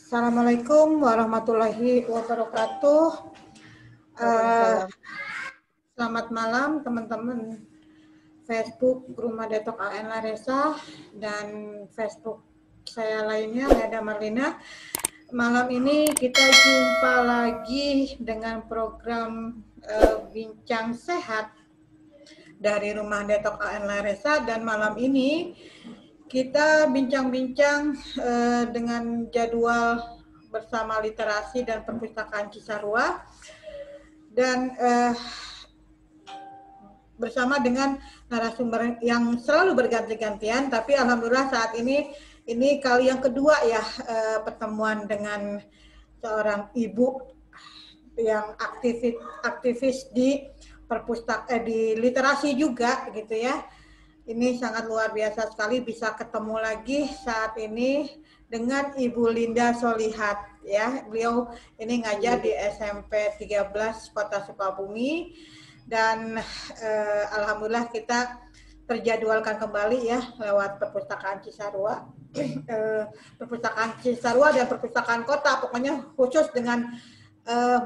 Assalamualaikum warahmatullahi wabarakatuh. Waalaikumsalam. Selamat malam teman-teman Facebook Rumah Detok AN Laresa dan Facebook saya lainnya, Leda Marlina. Malam ini kita jumpa lagi dengan program Bincang Sehat dari Rumah Detok AN Laresa, dan malam ini kita bincang-bincang dengan jadwal bersama Literasi dan Perpustakaan Cisarua, dan bersama dengan narasumber yang selalu berganti-gantian, tapi alhamdulillah saat ini kali yang kedua ya pertemuan dengan seorang ibu yang aktivis di di literasi juga gitu ya. Ini sangat luar biasa sekali bisa ketemu lagi saat ini dengan Ibu Linda Solihat ya. Beliau ini ngajar di SMP 13 Kota Sukabumi, dan alhamdulillah kita terjadwalkan kembali ya lewat Perpustakaan Cisarua. Perpustakaan Cisarua dan Perpustakaan Kota, pokoknya khusus dengan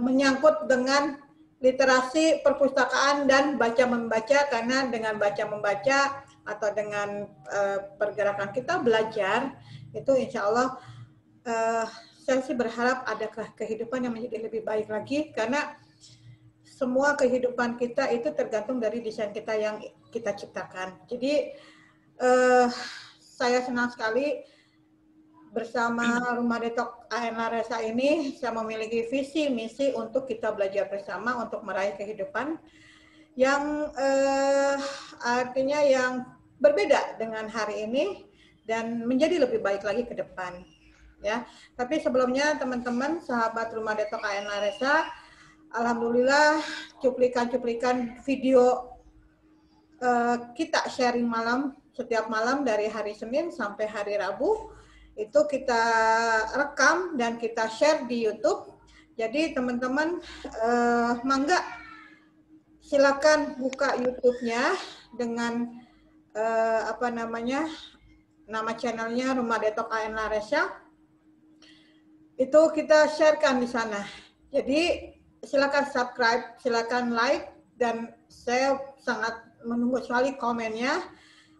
menyangkut dengan literasi, perpustakaan, dan baca-membaca, karena dengan baca-membaca atau dengan pergerakan kita belajar, itu insya Allah saya sih berharap ada kehidupan yang menjadi lebih baik lagi, karena semua kehidupan kita itu tergantung dari desain kita yang kita ciptakan. Jadi saya senang sekali bersama Rumah Detok AN Laresa ini, saya memiliki visi misi untuk kita belajar bersama untuk meraih kehidupan yang artinya yang berbeda dengan hari ini dan menjadi lebih baik lagi ke depan ya. Tapi sebelumnya teman-teman sahabat Rumah Detok AN Laresa, alhamdulillah cuplikan-cuplikan video kita sharing malam setiap malam dari hari Senin sampai hari Rabu itu kita rekam dan kita share di YouTube. Jadi teman-teman mangga silakan buka YouTube-nya dengan nama channelnya Rumah Detok AN Laresa. Itu kita sharekan di sana. Jadi silakan subscribe, silakan like, dan saya sangat menunggu sekali komennya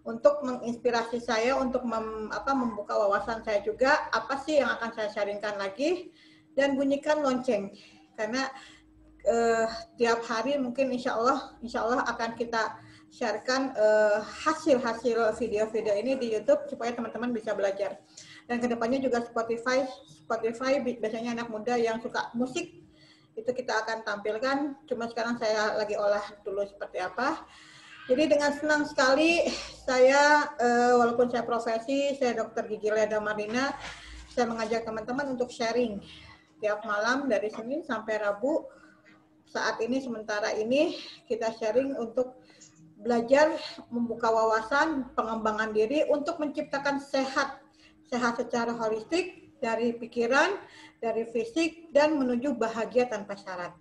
untuk menginspirasi saya untuk membuka wawasan saya juga, apa sih yang akan saya sharingkan lagi, dan bunyikan lonceng karena tiap hari mungkin insya Allah akan kita sharekan hasil-hasil video-video ini di YouTube supaya teman-teman bisa belajar. Dan kedepannya juga Spotify biasanya anak muda yang suka musik itu kita akan tampilkan, cuma sekarang saya lagi olah dulu seperti apa. Jadi dengan senang sekali saya, walaupun saya profesi, saya dokter gigi Leda Marlina, saya mengajak teman-teman untuk sharing tiap malam dari Senin sampai Rabu. Saat ini sementara ini kita sharing untuk belajar membuka wawasan, pengembangan diri untuk menciptakan sehat secara holistik dari pikiran, dari fisik, dan menuju bahagia tanpa syarat.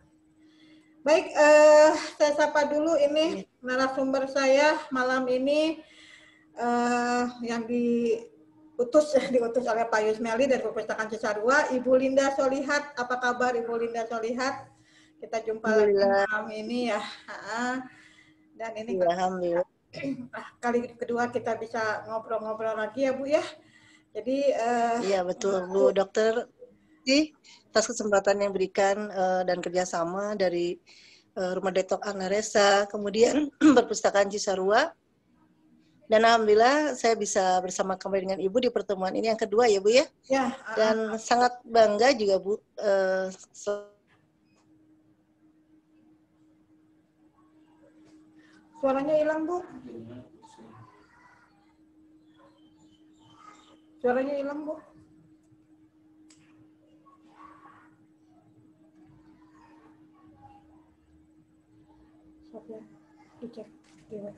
Baik, saya sapa dulu ini narasumber saya malam ini yang diutus oleh Pak Yusmeli dari Perpustakaan Cisarua, Ibu Linda Solihat. Apa kabar Ibu Linda Solihat? Kita jumpa lagi malam ini ya. Dan ini kali kedua kita bisa ngobrol-ngobrol lagi ya Bu ya. Jadi iya betul Bu Dokter, atas kesempatan yang diberikan dan kerjasama dari Rumah Detok AN Laresa, kemudian Perpustakaan Cisarua, dan alhamdulillah saya bisa bersama kembali dengan Ibu di pertemuan ini yang kedua ya Bu ya. Ya. Dan sangat bangga juga Bu. Suaranya hilang Bu. Suaranya hilang Bu. Ya, dicek di WA.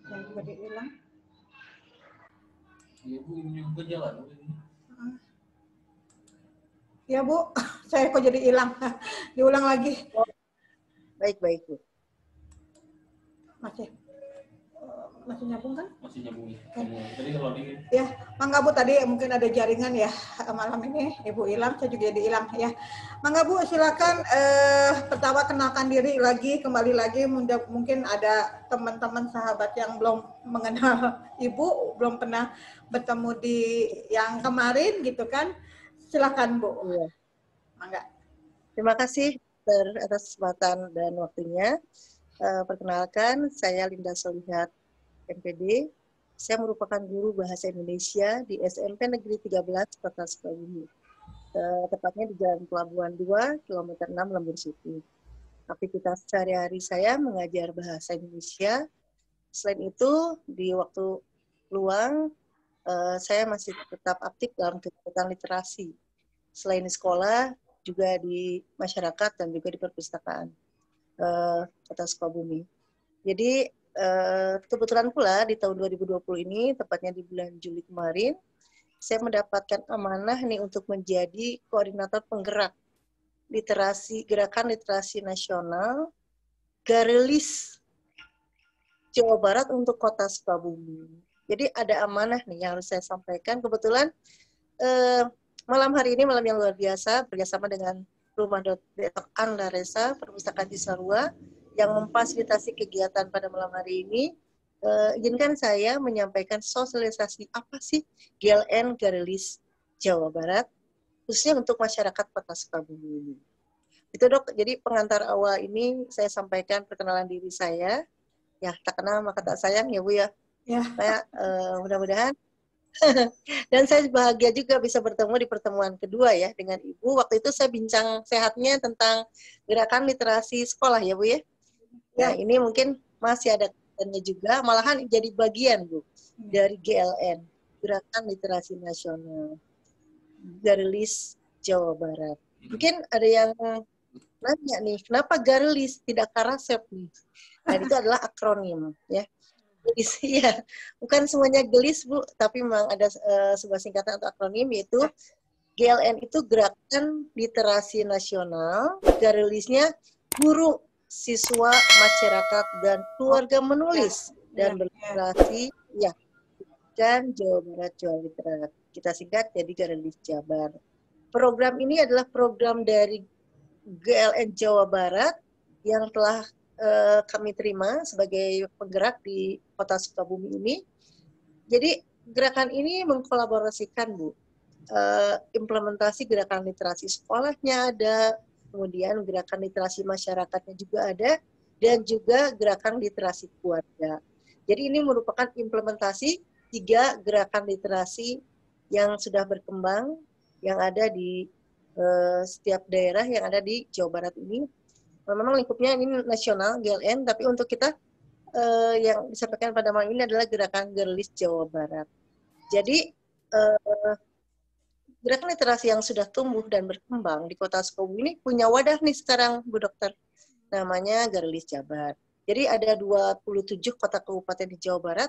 Yang tadi hilang. Iya Bu, ini juga jalan. Ya Bu, saya kok jadi hilang. Diulang lagi. Baik Bu. Masih. masih nyambung kan? Masih nyambung ya. Tadi kalau di ya, Mangga Bu, tadi mungkin ada jaringan ya malam ini, Ibu hilang, saya juga jadi hilang ya. Mangga Bu, silakan pertama kenalkan diri lagi, kembali lagi, mungkin ada teman-teman sahabat yang belum mengenal Ibu, belum pernah bertemu di yang kemarin gitu kan. Silakan Bu. Iya. Mangga. Terima kasih atas kesempatan dan waktunya. Perkenalkan, saya Linda Solihat, MPD. Saya merupakan guru bahasa Indonesia di SMP Negeri 13 Kota Sukabumi. Tepatnya di Jalan Pelabuhan 2, kilometer 6, Lembur City. Aktivitas sehari-hari saya mengajar bahasa Indonesia. Selain itu, di waktu luang, saya masih tetap aktif dalam kegiatan literasi. Selain di sekolah, juga di masyarakat dan juga di perpustakaan Kota Sukabumi. Jadi kebetulan pula di tahun 2020 ini, tepatnya di bulan Juli kemarin, saya mendapatkan amanah nih untuk menjadi koordinator penggerak gerakan literasi nasional Garelis Jawa Barat untuk Kota Sukabumi. Jadi ada amanah nih yang harus saya sampaikan. Kebetulan malam hari ini malam yang luar biasa bekerjasama dengan Rumah Detok Anlaresa Perpustakaan Cisarua yang memfasilitasi kegiatan pada malam hari ini. Izinkan saya menyampaikan sosialisasi apa sih GLN Garelis Jawa Barat khususnya untuk masyarakat Kota Sukabumi ini. Itu Dok, jadi pengantar awal ini saya sampaikan perkenalan diri saya. Ya, tak kenal maka tak sayang ya Bu ya. Ya. Saya mudah-mudahan dan saya bahagia juga bisa bertemu di pertemuan kedua ya dengan Ibu. Waktu itu saya bincang sehatnya tentang gerakan literasi sekolah ya Bu ya. Nah ini mungkin masih ada kaitannya juga, malahan jadi bagian Bu dari GLN, Gerakan Literasi Nasional Garelis Jawa Barat. Mungkin ada yang nanya nih, kenapa Garelis tidak Karasep nih? Nah itu adalah akronim ya. Ya, bukan semuanya gelis Bu, tapi memang ada sebuah singkatan atau akronim yaitu GLN itu Gerakan Literasi Nasional, Garelisnya Guru, Siswa, Masyarakat, dan Keluarga Menulis dan Berliterasi, ya, dan Jawa Barat Jawa Literat. Kita singkat jadi Garelis Jabar. Program ini adalah program dari GLN Jawa Barat yang telah kami terima sebagai penggerak di Kota Sukabumi ini. Jadi gerakan ini mengkolaborasikan Bu, implementasi gerakan literasi sekolahnya ada, kemudian gerakan literasi masyarakatnya juga ada, dan juga gerakan literasi keluarga. Jadi ini merupakan implementasi 3 gerakan literasi yang sudah berkembang, yang ada di setiap daerah yang ada di Jawa Barat ini. Memang lingkupnya ini nasional GLN, tapi untuk kita yang disampaikan pada malam ini adalah gerakan Garelis Jawa Barat. Jadi gerakan literasi yang sudah tumbuh dan berkembang di Kota Sukabumi ini punya wadah nih sekarang Bu Dokter, namanya Garelis Jabar. Jadi ada 27 kota kabupaten di Jawa Barat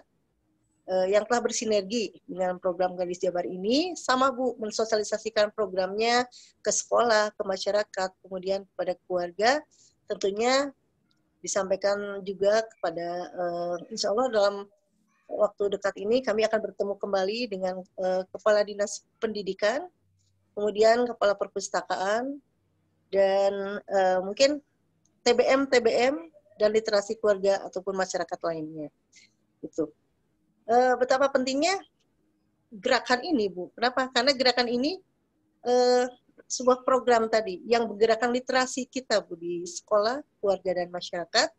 yang telah bersinergi dengan program Garelis Jabar ini, sama Bu, mensosialisasikan programnya ke sekolah, ke masyarakat, kemudian kepada keluarga. Tentunya disampaikan juga kepada insya Allah dalam waktu dekat ini kami akan bertemu kembali dengan Kepala Dinas Pendidikan, kemudian Kepala Perpustakaan, dan mungkin TBM dan literasi keluarga ataupun masyarakat lainnya. Itu. Betapa pentingnya gerakan ini Bu. Kenapa? Karena gerakan ini sebuah program tadi yang bergerakan literasi kita Bu di sekolah, keluarga, dan masyarakat.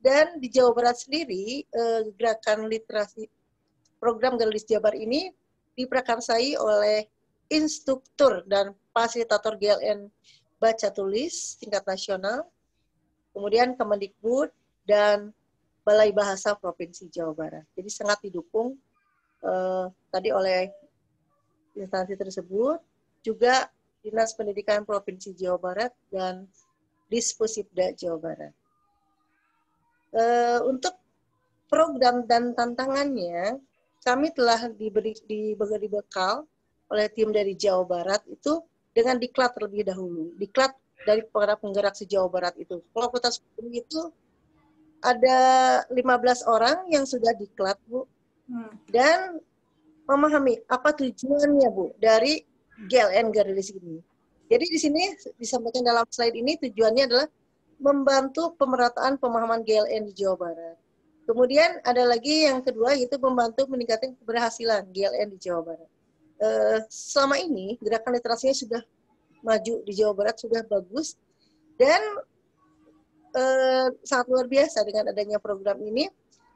Dan di Jawa Barat sendiri, gerakan literasi program Garelis Jabar ini diprakarsai oleh instruktur dan fasilitator GLN Baca Tulis tingkat nasional, kemudian Kemendikbud, dan Balai Bahasa Provinsi Jawa Barat. Jadi sangat didukung tadi oleh instansi tersebut, juga Dinas Pendidikan Provinsi Jawa Barat dan Disposipda Jawa Barat. Untuk program dan tantangannya, kami telah diberi bekal oleh tim dari Jawa Barat itu dengan diklat terlebih dahulu. Diklat dari para penggerak se-Jawa Barat itu. Kalau Kota Sukabumi itu ada 15 orang yang sudah diklat, Bu, dan memahami apa tujuannya, Bu, dari GLN Gardelis ini. Jadi di sini disampaikan dalam slide ini tujuannya adalah membantu pemerataan pemahaman GLN di Jawa Barat. Kemudian ada lagi yang kedua, yaitu membantu meningkatkan keberhasilan GLN di Jawa Barat. Selama ini gerakan literasinya sudah maju di Jawa Barat, sudah bagus, dan sangat luar biasa dengan adanya program ini.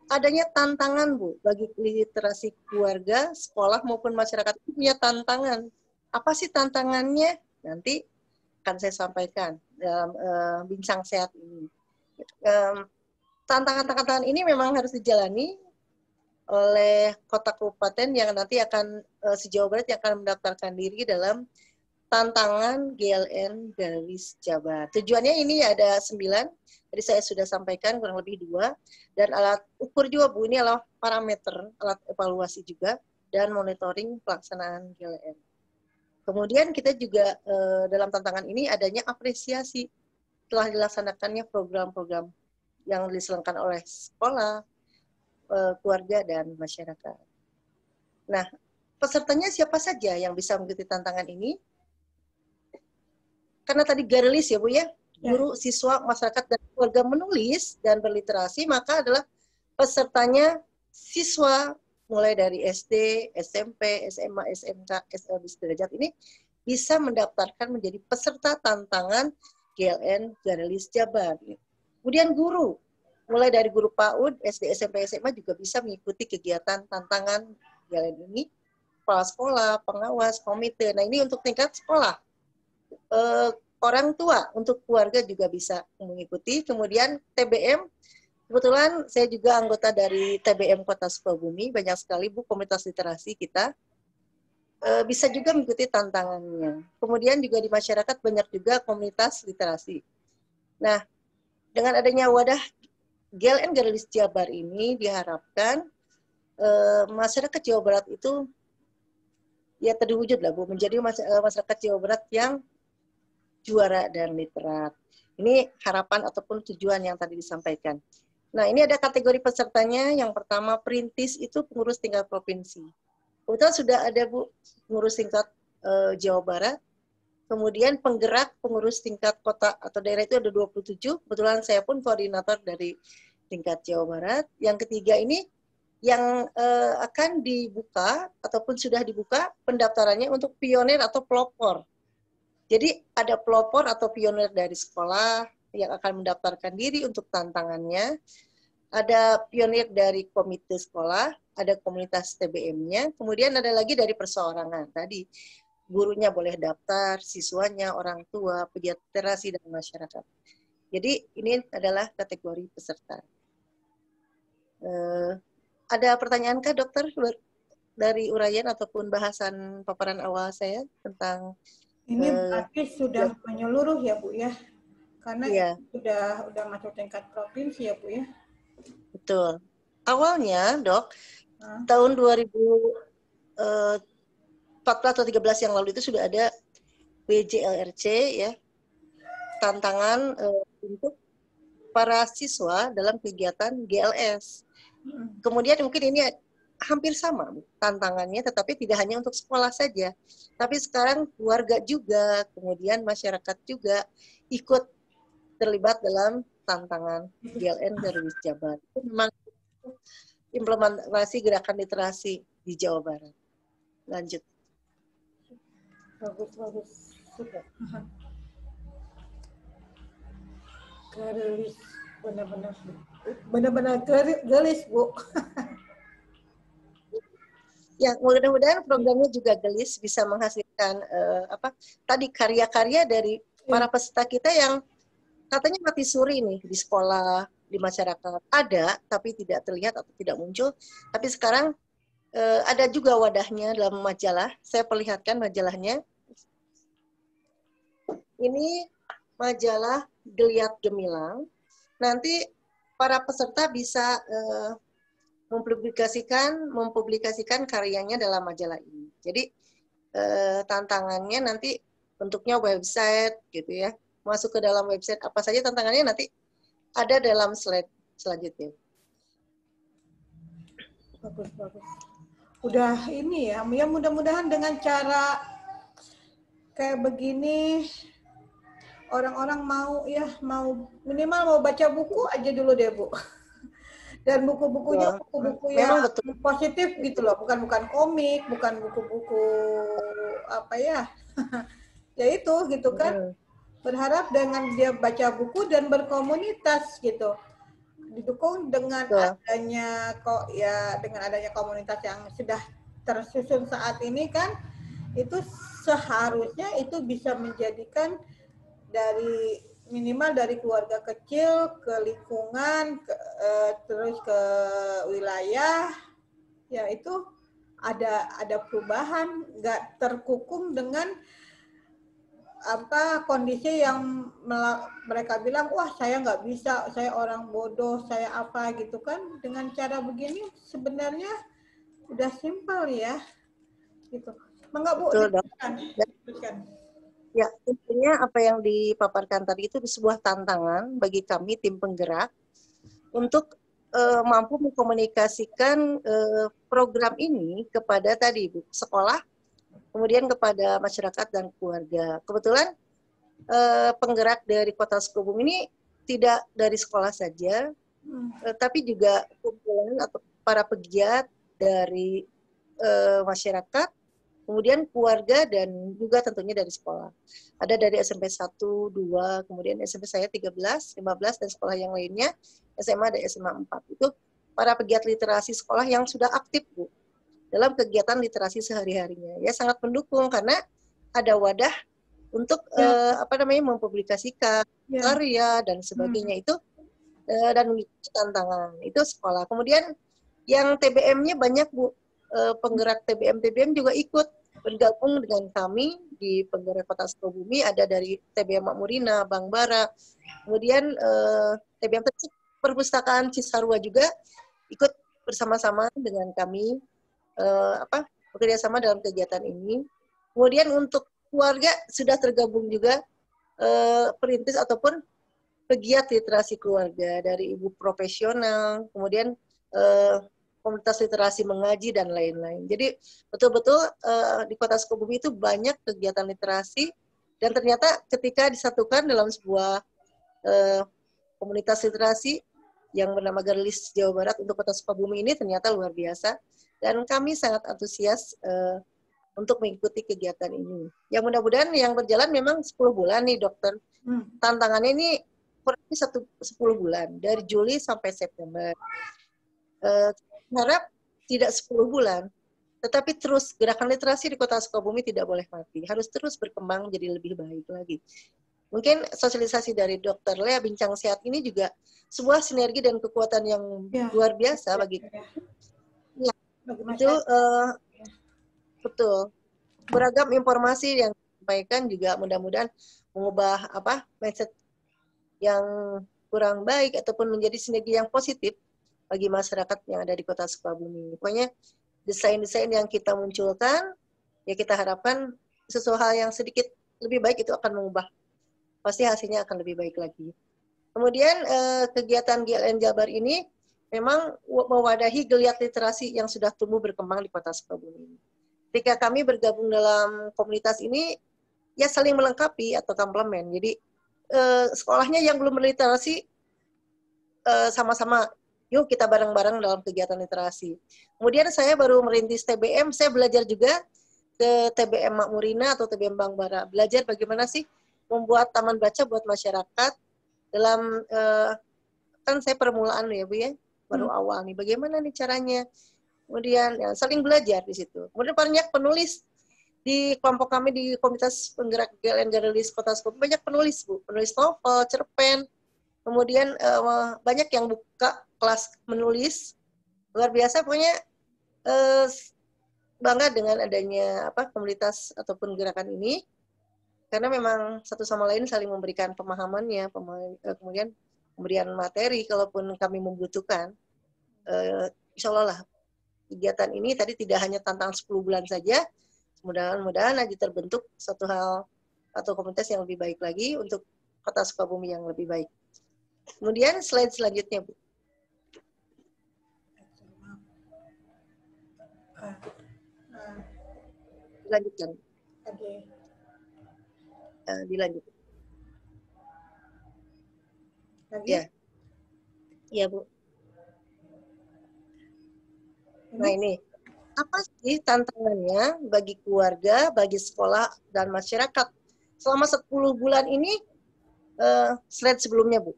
Adanya tantangan, Bu, bagi literasi keluarga, sekolah maupun masyarakat itu punya tantangan. Apa sih tantangannya? Nanti akan saya sampaikan dalam bincang sehat ini. Tantangan-tantangan ini memang harus dijalani oleh kota kabupaten yang nanti akan se-Jawa Barat yang akan mendaftarkan diri dalam tantangan GLN Gardelis Jabar. Tujuannya ini ada 9, tadi saya sudah sampaikan kurang lebih 2, dan alat ukur juga, Bu, ini adalah parameter, alat evaluasi juga, dan monitoring pelaksanaan GLN. Kemudian kita juga dalam tantangan ini adanya apresiasi telah dilaksanakannya program-program yang diselenggarakan oleh sekolah, keluarga, dan masyarakat. Nah, pesertanya siapa saja yang bisa mengikuti tantangan ini? Karena tadi Gardelis ya, Bu, ya, guru, siswa, masyarakat, dan keluarga menulis dan berliterasi, maka adalah pesertanya siswa mulai dari SD, SMP, SMA, SMK, SLB sederajat ini bisa mendaftarkan menjadi peserta tantangan GLN Gardelis Jabar. Kemudian guru, mulai dari guru PAUD, SD, SMP, SMA juga bisa mengikuti kegiatan tantangan GLN ini. Kepala sekolah, pengawas, komite. Nah, ini untuk tingkat sekolah. Orang tua, untuk keluarga juga bisa mengikuti. Kemudian TBM, kebetulan saya juga anggota dari TBM Kota Sukabumi, banyak sekali, Bu, komunitas literasi kita. Bisa juga mengikuti tantangannya. Kemudian juga di masyarakat banyak juga komunitas literasi. Nah, dengan adanya wadah GLN Gardelis Jabar ini diharapkan masyarakat Jawa Barat itu ya terwujud lah, Bu, menjadi masyarakat Jawa Barat yang juara dan literat. Ini harapan ataupun tujuan yang tadi disampaikan. Nah, ini ada kategori pesertanya. Yang pertama, perintis itu pengurus tingkat provinsi. Kebetulan sudah ada, Bu, pengurus tingkat Jawa Barat. Kemudian penggerak pengurus tingkat kota atau daerah itu ada 27. Kebetulan saya pun koordinator dari tingkat Jawa Barat. Yang ketiga ini yang akan dibuka ataupun sudah dibuka pendaftarannya untuk pionir atau pelopor. Jadi ada pelopor atau pionir dari sekolah yang akan mendaftarkan diri untuk tantangannya. Ada pionir dari komite sekolah, ada komunitas TBM-nya, kemudian ada lagi dari perseorangan. Tadi gurunya boleh daftar, siswanya, orang tua, pegiat literasi, dan masyarakat. Jadi ini adalah kategori peserta. Ada pertanyaankah, Dokter, dari uraian ataupun bahasan paparan awal saya tentang ini berarti sudah menyeluruh ya, Bu, ya? Karena ya, sudah masuk tingkat provinsi ya, Bu, ya? Betul. Awalnya, Dok, tahun 2014 atau 13 yang lalu itu sudah ada WJLRC, ya, tantangan untuk para siswa dalam kegiatan GLS. Kemudian mungkin ini hampir sama tantangannya, tetapi tidak hanya untuk sekolah saja. Tapi sekarang keluarga juga, kemudian masyarakat juga ikut terlibat dalam tantangan GLN Gardelis Jabar. Itu memang implementasi gerakan literasi di Jawa Barat. Lanjut. Bagus. Sudah. Gardelis, benar-benar gelis, Bu. Ya, mudah-mudahan programnya juga gelis, bisa menghasilkan tadi karya-karya dari para peserta kita yang katanya mati suri nih di sekolah, di masyarakat. Ada, tapi tidak terlihat atau tidak muncul. Tapi sekarang ada juga wadahnya dalam majalah. Saya perlihatkan majalahnya. Ini majalah Geliat Gemilang. Nanti para peserta bisa mempublikasikan karyanya dalam majalah ini. Jadi tantangannya nanti bentuknya website gitu ya. Masuk ke dalam website apa saja tantangannya nanti ada dalam slide selanjutnya. Bagus, bagus. Udah ini ya, ya mudah-mudahan dengan cara kayak begini orang-orang mau ya, mau minimal mau baca buku aja dulu deh, Bu. Dan buku-bukunya buku-buku yang Memang betul. positif gitu loh, bukan komik, bukan buku-buku apa ya. Ya itu gitu kan. Berharap dengan dia baca buku dan berkomunitas gitu. Didukung dengan adanya dengan adanya komunitas yang sudah tersusun saat ini kan, itu seharusnya itu bisa menjadikan dari minimal dari keluarga kecil ke lingkungan terus ke wilayah, ya itu ada perubahan, nggak terkukung dengan apa kondisi yang mereka bilang, wah saya nggak bisa, saya orang bodoh, saya apa gitu kan. Dengan cara begini sebenarnya udah simpel ya gitu. Mangga Bu, diteruskan. Ya, intinya apa yang dipaparkan tadi itu sebuah tantangan bagi kami tim penggerak untuk mampu mengkomunikasikan program ini kepada tadi Bu, sekolah, kemudian kepada masyarakat dan keluarga. Kebetulan penggerak dari Kota Sukabumi ini tidak dari sekolah saja, tapi juga kumpulan atau para pegiat dari masyarakat, kemudian keluarga, dan juga tentunya dari sekolah. Ada dari SMP 1, 2, kemudian SMP saya 13, 15, dan sekolah yang lainnya, SMA dan SMA 4. Itu para pegiat literasi sekolah yang sudah aktif, Bu, dalam kegiatan literasi sehari-harinya. Ya, sangat mendukung karena ada wadah untuk mempublikasikan karya dan sebagainya itu, dan mengikuti tantangan. Itu sekolah. Kemudian yang TBM-nya banyak, Bu. Penggerak TBM juga ikut bergabung dengan kami di penggerak Kota Sukabumi. Ada dari TBM Makmurina, Bang Bara, kemudian TBM Perpustakaan Cisarua juga ikut bersama-sama dengan kami bekerja sama dalam kegiatan ini. Kemudian untuk keluarga sudah tergabung juga perintis ataupun pegiat literasi keluarga dari ibu profesional, kemudian komunitas literasi mengaji, dan lain-lain. Jadi betul-betul di Kota Sukabumi itu banyak kegiatan literasi, dan ternyata ketika disatukan dalam sebuah komunitas literasi yang bernama Garlis Jawa Barat untuk Kota Sukabumi ini ternyata luar biasa, dan kami sangat antusias untuk mengikuti kegiatan ini. Ya mudah-mudahan yang berjalan memang 10 bulan nih, Dokter. Tantangannya ini kurang lebih 10 bulan, dari Juli sampai September. Harap tidak 10 bulan, tetapi terus gerakan literasi di Kota Sukabumi tidak boleh mati, harus terus berkembang jadi lebih baik lagi. Mungkin sosialisasi dari Dr. Lea Bincang Sehat ini juga sebuah sinergi dan kekuatan yang luar biasa bagi ya, itu betul. Beragam informasi yang disampaikan juga mudah-mudahan mengubah mindset yang kurang baik ataupun menjadi sinergi yang positif bagi masyarakat yang ada di Kota Sukabumi. Pokoknya desain-desain yang kita munculkan, ya kita harapkan sesuatu hal yang sedikit lebih baik itu akan mengubah. Pasti hasilnya akan lebih baik lagi. Kemudian kegiatan GLN Jabar ini memang mewadahi geliat literasi yang sudah tumbuh berkembang di Kota Sukabumi. Ketika kami bergabung dalam komunitas ini, ya saling melengkapi atau komplement. Jadi sekolahnya yang belum berliterasi, sama-sama yuk kita bareng-bareng dalam kegiatan literasi. Kemudian saya baru merintis TBM, saya belajar juga ke TBM Makmurina atau TBM Bang Bara. Belajar bagaimana sih membuat taman baca buat masyarakat dalam, kan saya permulaan ya Bu ya, baru awal nih, bagaimana nih caranya. Kemudian ya, saling belajar di situ. Kemudian banyak penulis di kelompok kami di komunitas penggerak GLN Garlis Kota Sukabumi, banyak penulis Bu, penulis novel, cerpen. Kemudian banyak yang buka kelas menulis, luar biasa. Pokoknya bangga dengan adanya komunitas ataupun gerakan ini, karena memang satu sama lain saling memberikan pemahamannya, kemudian pemberian materi kalaupun kami membutuhkan. Insya Allah lah kegiatan ini tadi tidak hanya tantangan 10 bulan saja, mudah-mudahan aja terbentuk satu hal atau komunitas yang lebih baik lagi untuk Kota Sukabumi yang lebih baik. Kemudian slide selanjutnya Bu. Lanjutkan. Oke. Dilanjutkan. Lagi? Ya. Iya, Bu. Nah, ini apa sih tantangannya bagi keluarga, bagi sekolah, dan masyarakat selama 10 bulan ini? Slide sebelumnya, Bu.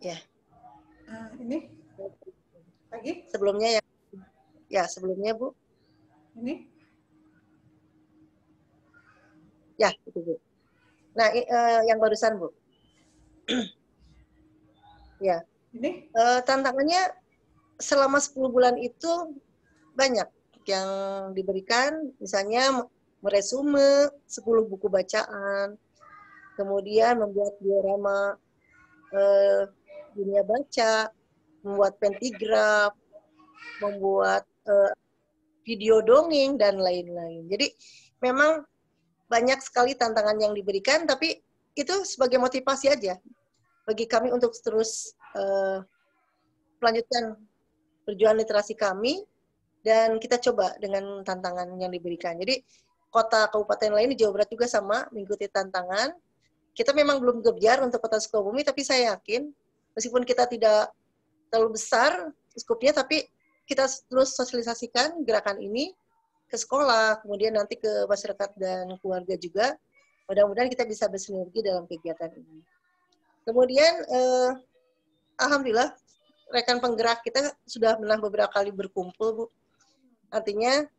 Ya. Ini? Lagi? Sebelumnya ya sebelumnya, Bu. Ini? Ya, itu, Bu. Nah, yang barusan, Bu. Ya. Ini? Tantangannya selama 10 bulan itu banyak yang diberikan, misalnya meresume 10 buku bacaan, kemudian membuat diorama dunia baca, membuat pentigraf, membuat video dongeng, dan lain-lain. Jadi memang banyak sekali tantangan yang diberikan, tapi itu sebagai motivasi aja bagi kami untuk terus melanjutkan perjuangan literasi kami, dan kita coba dengan tantangan yang diberikan. Jadi kota kabupaten lain di Jawa Barat juga sama mengikuti tantangan. Kita memang belum gebyar untuk Kota Sukabumi, tapi saya yakin meskipun kita tidak terlalu besar skupnya, tapi kita terus sosialisasikan gerakan ini ke sekolah, kemudian nanti ke masyarakat dan keluarga juga. Mudah-mudahan kita bisa bersinergi dalam kegiatan ini. Kemudian, alhamdulillah, rekan penggerak kita sudah pernah beberapa kali berkumpul, Bu. Artinya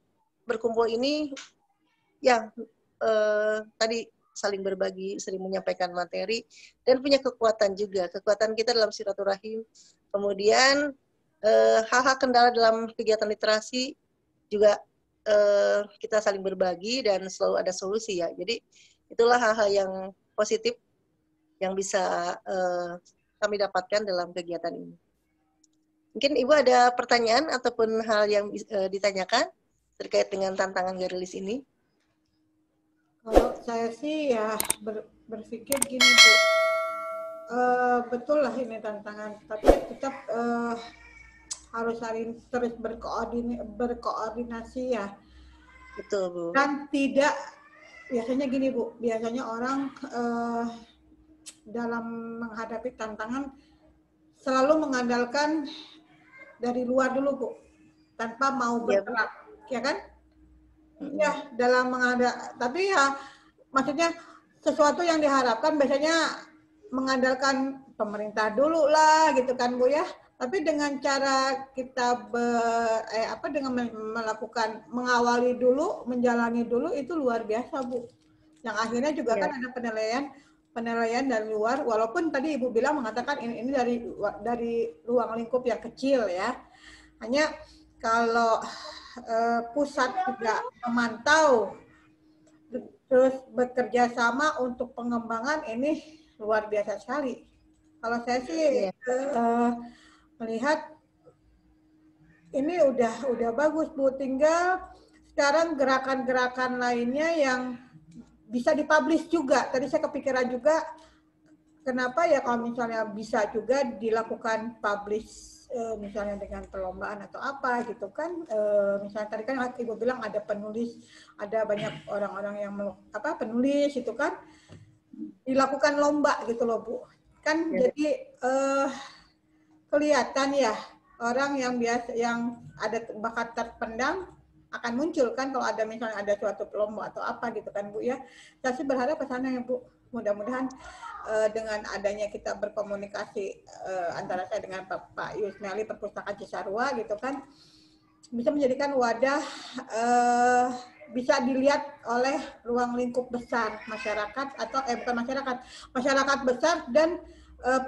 berkumpul ini ya tadi saling berbagi, sering menyampaikan materi, dan punya kekuatan juga. Kekuatan kita dalam silaturahim. Kemudian hal-hal kendala dalam kegiatan literasi juga kita saling berbagi dan selalu ada solusi ya. Jadi itulah hal-hal yang positif yang bisa kami dapatkan dalam kegiatan ini. Mungkin Ibu ada pertanyaan ataupun hal yang ditanyakan terkait dengan tantangan Garilis ini? Kalau saya sih ya berpikir gini, Bu. Betul lah ini tantangan, tapi tetap harus saling terus berkoordinasi ya. Betul, Bu. Dan tidak, biasanya gini, Bu, biasanya orang dalam menghadapi tantangan selalu mengandalkan dari luar dulu, Bu, tanpa mau bergerak, ya kan? Ya, dalam tapi ya maksudnya sesuatu yang diharapkan biasanya mengandalkan pemerintah dulu lah, gitu kan, Bu ya. Tapi dengan cara kita dengan melakukan mengawali dulu, menjalani dulu, itu luar biasa, Bu. Yang akhirnya juga kan ada penilaian dari luar, walaupun tadi Ibu bilang mengatakan ini dari ruang lingkup yang kecil ya. Hanya kalau pusat juga memantau terus bekerja sama untuk pengembangan, ini luar biasa sekali. Kalau saya sih melihat ini udah bagus, Bu. Tinggal sekarang gerakan-gerakan lainnya yang bisa dipublish juga. Tadi saya kepikiran juga, kenapa ya kalau misalnya bisa juga dilakukan publish, misalnya dengan perlombaan atau apa gitu kan. Misalnya tadi kan Ibu bilang ada penulis, ada banyak orang-orang yang penulis itu kan, dilakukan lomba gitu loh, Bu. Kan jadi kelihatan ya orang yang ada bakat terpendam akan muncul kan kalau ada misalnya ada suatu lomba atau apa gitu kan, Bu ya. Saya sih berharap ke sana ya, Bu. Mudah-mudahan dengan adanya kita berkomunikasi antara saya dengan Pak Yusmeli Perpustakaan Cisarua gitu kan, bisa menjadikan wadah bisa dilihat oleh ruang lingkup besar masyarakat atau bukan masyarakat besar dan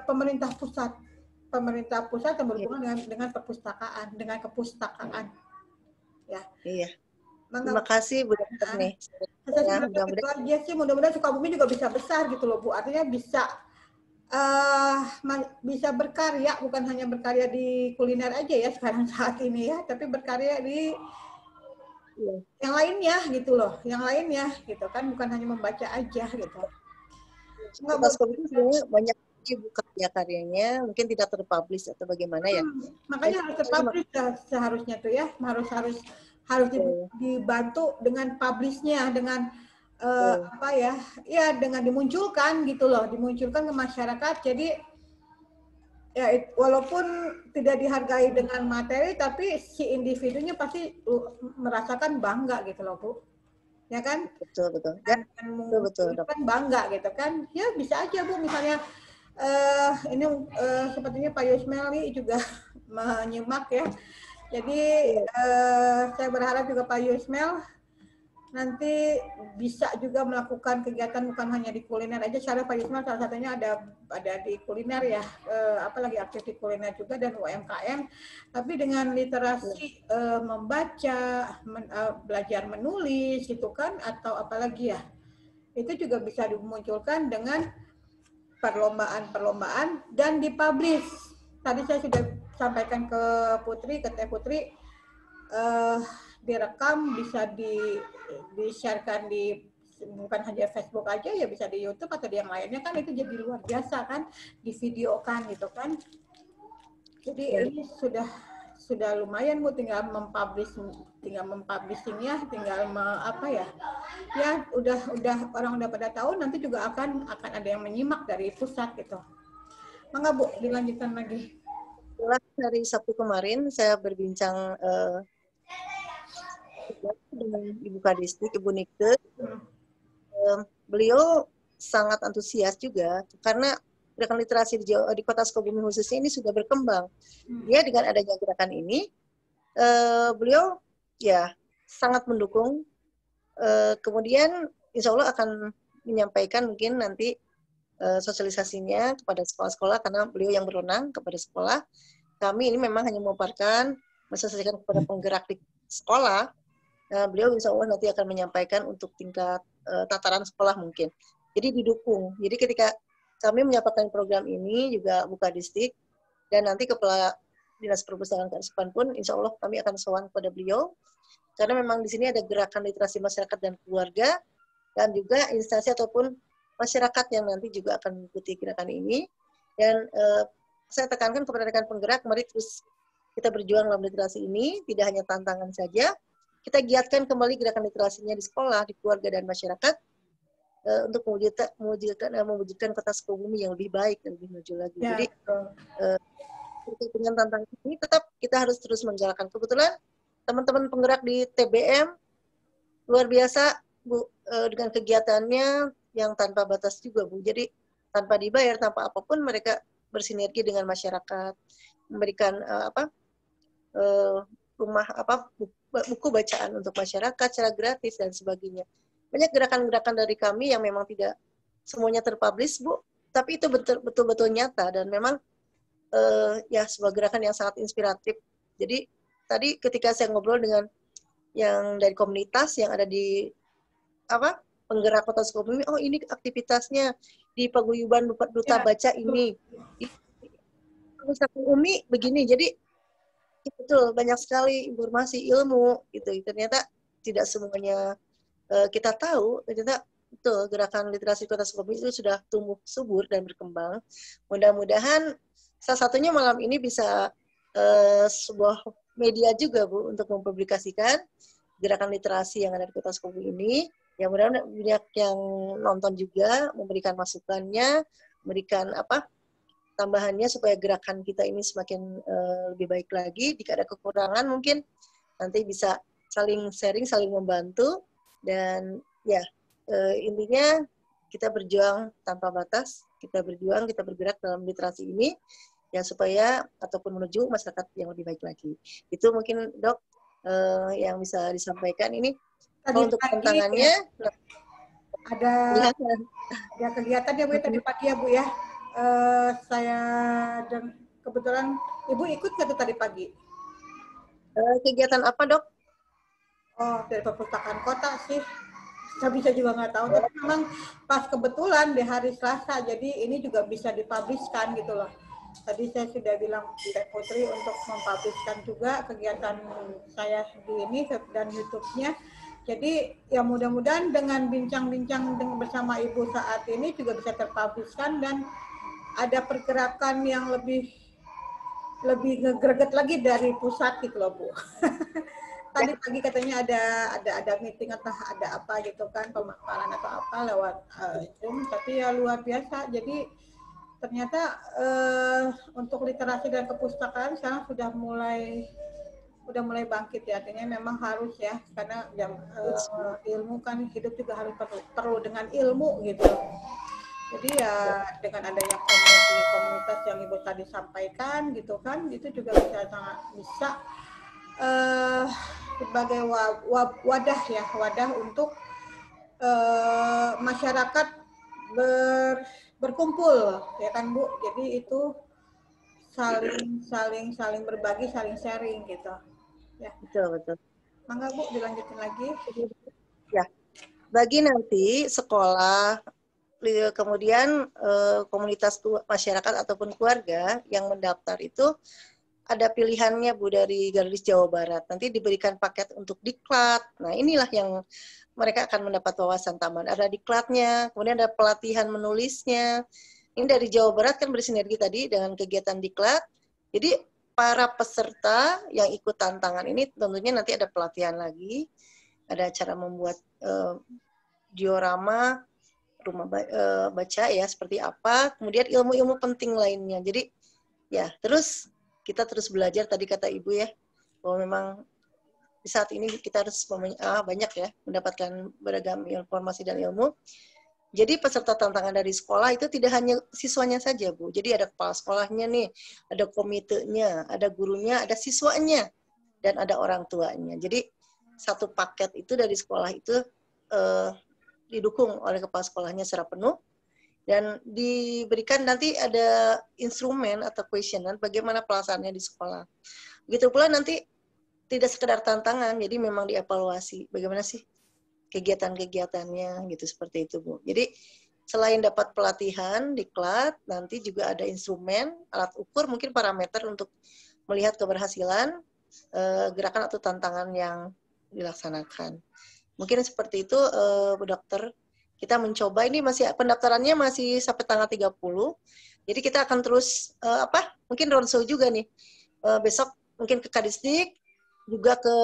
pemerintah pusat yang berhubungan dengan perpustakaan, dengan kepustakaan. Ya. Iya. Terima kasih Bu Dokter nih. Mudah-mudahan Sukabumi juga bisa besar gitu loh, Bu. Artinya bisa berkarya, bukan hanya berkarya di kuliner aja ya sekarang saat ini ya, tapi berkarya di yang lainnya gitu loh, yang lainnya gitu kan, bukan hanya membaca aja gitu. Sukabumi sebenarnya banyak ibu karya-karyanya mungkin tidak terpublish atau bagaimana ya. Makanya harus terpublish seharusnya tuh ya, harus dibantu dengan publish-nya, dengan apa ya, ya dengan dimunculkan gitu loh, dimunculkan ke masyarakat. Jadi ya walaupun tidak dihargai dengan materi, tapi si individunya pasti merasakan bangga gitu loh Bu, ya kan? Betul betul. Dan Betul kan bangga gitu kan? Ya bisa aja Bu, misalnya ini sepertinya Pak Yusmeli juga menyimak ya. Jadi saya berharap juga Pak Yusmel nanti bisa juga melakukan kegiatan bukan hanya di kuliner aja. Cara Pak Yusmel salah satunya ada di kuliner ya, apalagi aktif di kuliner juga dan UMKM. Tapi dengan literasi membaca, belajar menulis gitu kan, atau apalagi ya, itu juga bisa dimunculkan dengan perlombaan-perlombaan dan dipublish. Tadi saya sudah sampaikan ke Putri, ke Teh Putri, direkam, bisa di-sharekan di bukan hanya Facebook aja ya, bisa di YouTube atau di yang lainnya kan, itu jadi luar biasa kan, divideokan gitu kan. Jadi ini sudah lumayan Bu, tinggal mempublishingnya, tinggal apa ya, ya udah orang udah pada tahu, nanti juga akan ada yang menyimak dari pusat gitu. Mangga Bu, dilanjutkan lagi. Dari Sabtu kemarin saya berbincang dengan Ibu Kadistik, Ibu Nikte. Beliau sangat antusias juga karena gerakan literasi di Kota Sukabumi khususnya ini sudah berkembang. Ya, dengan adanya gerakan ini, beliau ya sangat mendukung. Kemudian insya Allah akan menyampaikan mungkin nanti sosialisasinya kepada sekolah-sekolah, karena beliau yang berwenang kepada sekolah. Kami ini memang hanya memaparkan, mensosialisasikan kepada penggerak di sekolah. Beliau insya Allah nanti akan menyampaikan untuk tingkat tataran sekolah mungkin. Jadi didukung. Jadi ketika kami menyampaikan program ini juga buka distrik, dan nanti Kepala Dinas Perpustakaan Kearsipan pun insya Allah kami akan sowan kepada beliau, karena memang di sini ada gerakan literasi masyarakat dan keluarga, dan juga instansi ataupun masyarakat yang nanti juga akan mengikuti gerakan ini. Dan saya tekankan kepada rekan penggerak, mari terus kita berjuang dalam literasi ini, tidak hanya tantangan saja, kita giatkan kembali gerakan literasinya di sekolah, di keluarga, dan masyarakat untuk mewujudkan Kota Sukabumi yang lebih baik dan lebih maju lagi. Ya, jadi dengan tantangan ini tetap kita harus terus menggerakkan. Kebetulan teman-teman penggerak di TBM luar biasa Bu, dengan kegiatannya yang tanpa batas juga Bu. Jadi tanpa dibayar, tanpa apapun, mereka bersinergi dengan masyarakat, memberikan buku bacaan untuk masyarakat secara gratis dan sebagainya. Banyak gerakan-gerakan dari kami yang memang tidak semuanya terpublish Bu, tapi itu betul-betul nyata dan memang ya sebuah gerakan yang sangat inspiratif. Jadi tadi ketika saya ngobrol dengan yang dari komunitas yang ada di penggerak Kota Sukabumi, oh ini aktivitasnya di paguyuban duta baca ini, di Umi begini. Jadi betul banyak sekali informasi ilmu gitu. Ternyata tidak semuanya kita tahu. Ternyata betul gerakan literasi Kota Sukabumi itu sudah tumbuh subur dan berkembang. Mudah-mudahan salah satunya malam ini bisa sebuah media juga Bu untuk mempublikasikan gerakan literasi yang ada di Kota Sukabumi ini. Ya mudah-mudahan banyak yang nonton juga, memberikan masukannya, memberikan tambahannya supaya gerakan kita ini semakin lebih baik lagi. Jika ada kekurangan mungkin nanti bisa saling sharing, saling membantu, dan ya intinya kita berjuang tanpa batas, kita berjuang, kita bergerak dalam literasi ini ya supaya ataupun menuju masyarakat yang lebih baik lagi. Itu mungkin Dok yang bisa disampaikan ini. Tadi untuk pagi tantangannya ya, ada kegiatan ya Bu tadi pagi ya Bu ya. Saya dan kebetulan Ibu ikut nggak tuh tadi pagi? Kegiatan apa Dok? Oh, dari perpustakaan kota sih. Saya bisa juga nggak tahu, tapi memang pas kebetulan di hari Selasa, jadi ini juga bisa dipublishkan gitu loh. Tadi saya sudah bilang Teh Putri untuk mempublishkan juga kegiatan saya di ini dan YouTube-nya. Jadi ya mudah-mudahan dengan bincang-bincang bersama Ibu saat ini juga bisa terpublishkan dan ada pergerakan yang lebih ngegreget lagi dari pusat gitu loh Bu. tadi pagi katanya ada meeting atau ada apa gitu kan, pemaparan atau apa lewat Zoom, tapi ya luar biasa. Jadi ternyata untuk literasi dan perpustakaan sekarang sudah mulai bangkit ya. Artinya memang harus ya, karena ilmu kan hidup juga harus perlu dengan ilmu gitu. Jadi ya dengan adanya komunitas yang Ibu tadi sampaikan gitu kan, itu juga bisa sebagai wadah untuk masyarakat berkumpul ya kan Bu. Jadi itu saling berbagi, saling sharing gitu. Ya. Betul. Mangga Bu, dilanjutin lagi. Ya, bagi nanti sekolah, kemudian komunitas masyarakat ataupun keluarga yang mendaftar itu ada pilihannya Bu dari Garulis Jawa Barat. Nanti diberikan paket untuk diklat. Nah inilah yang mereka akan mendapat wawasan tambahan. Ada diklatnya, kemudian ada pelatihan menulisnya. Ini dari Jawa Barat kan bersinergi tadi dengan kegiatan diklat. Jadi para peserta yang ikut tantangan ini tentunya nanti ada pelatihan lagi. Ada cara membuat diorama, rumah baca ya seperti apa, kemudian ilmu-ilmu penting lainnya. Jadi ya terus kita terus belajar, tadi kata Ibu ya, bahwa memang di saat ini kita harus banyak ya mendapatkan beragam informasi dan ilmu. Jadi peserta tantangan dari sekolah itu tidak hanya siswanya saja Bu, jadi ada kepala sekolahnya nih, ada komitenya, ada gurunya, ada siswanya, dan ada orang tuanya. Jadi satu paket itu dari sekolah itu didukung oleh kepala sekolahnya secara penuh, dan diberikan nanti ada instrumen atau questionnaire bagaimana pelaksanaannya di sekolah. Begitu pula nanti tidak sekedar tantangan, jadi memang dievaluasi bagaimana sih kegiatan-kegiatannya gitu, seperti itu Bu. Jadi selain dapat pelatihan diklat, nanti juga ada instrumen, alat ukur, mungkin parameter untuk melihat keberhasilan gerakan atau tantangan yang dilaksanakan. Mungkin seperti itu Bu Dokter. Kita mencoba, ini masih pendaftarannya masih sampai tanggal 30. Jadi kita akan terus mungkin roadshow juga nih. Besok mungkin ke Kadisdik, juga ke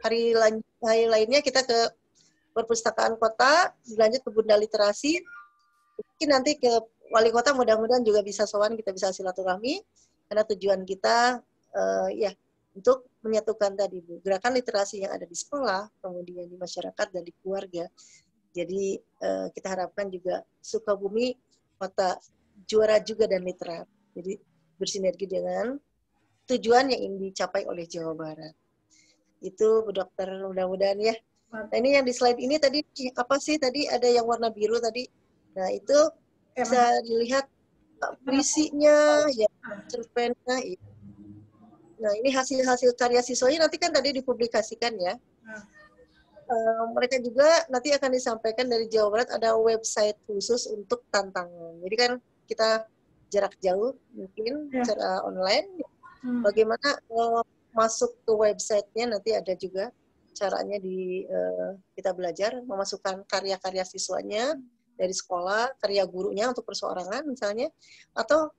hari lainnya kita ke perpustakaan kota, lanjut ke Bunda Literasi. Mungkin nanti ke wali kota, mudah-mudahan juga bisa sowan, kita bisa silaturahmi, karena tujuan kita ya untuk menyatukan tadi Bu, gerakan literasi yang ada di sekolah, kemudian di masyarakat dan di keluarga. Jadi kita harapkan juga Sukabumi kota juara juga dan literat. Jadi bersinergi dengan tujuan yang ingin dicapai oleh Jawa Barat. Itu Bu Dokter, mudah-mudahan ya. Nah ini yang di slide ini tadi apa sih? Tadi ada yang warna biru tadi. Nah itu bisa dilihat puisinya, ya cerpennya. Nah ini hasil-hasil karya siswanya nanti kan tadi dipublikasikan ya. Mereka juga nanti akan disampaikan dari Jawa Barat, ada website khusus untuk tantangan. Jadi kan kita jarak jauh mungkin secara online. Bagaimana masuk ke websitenya, nanti ada juga caranya kita belajar memasukkan karya-karya siswanya dari sekolah, karya gurunya untuk perseorangan misalnya, atau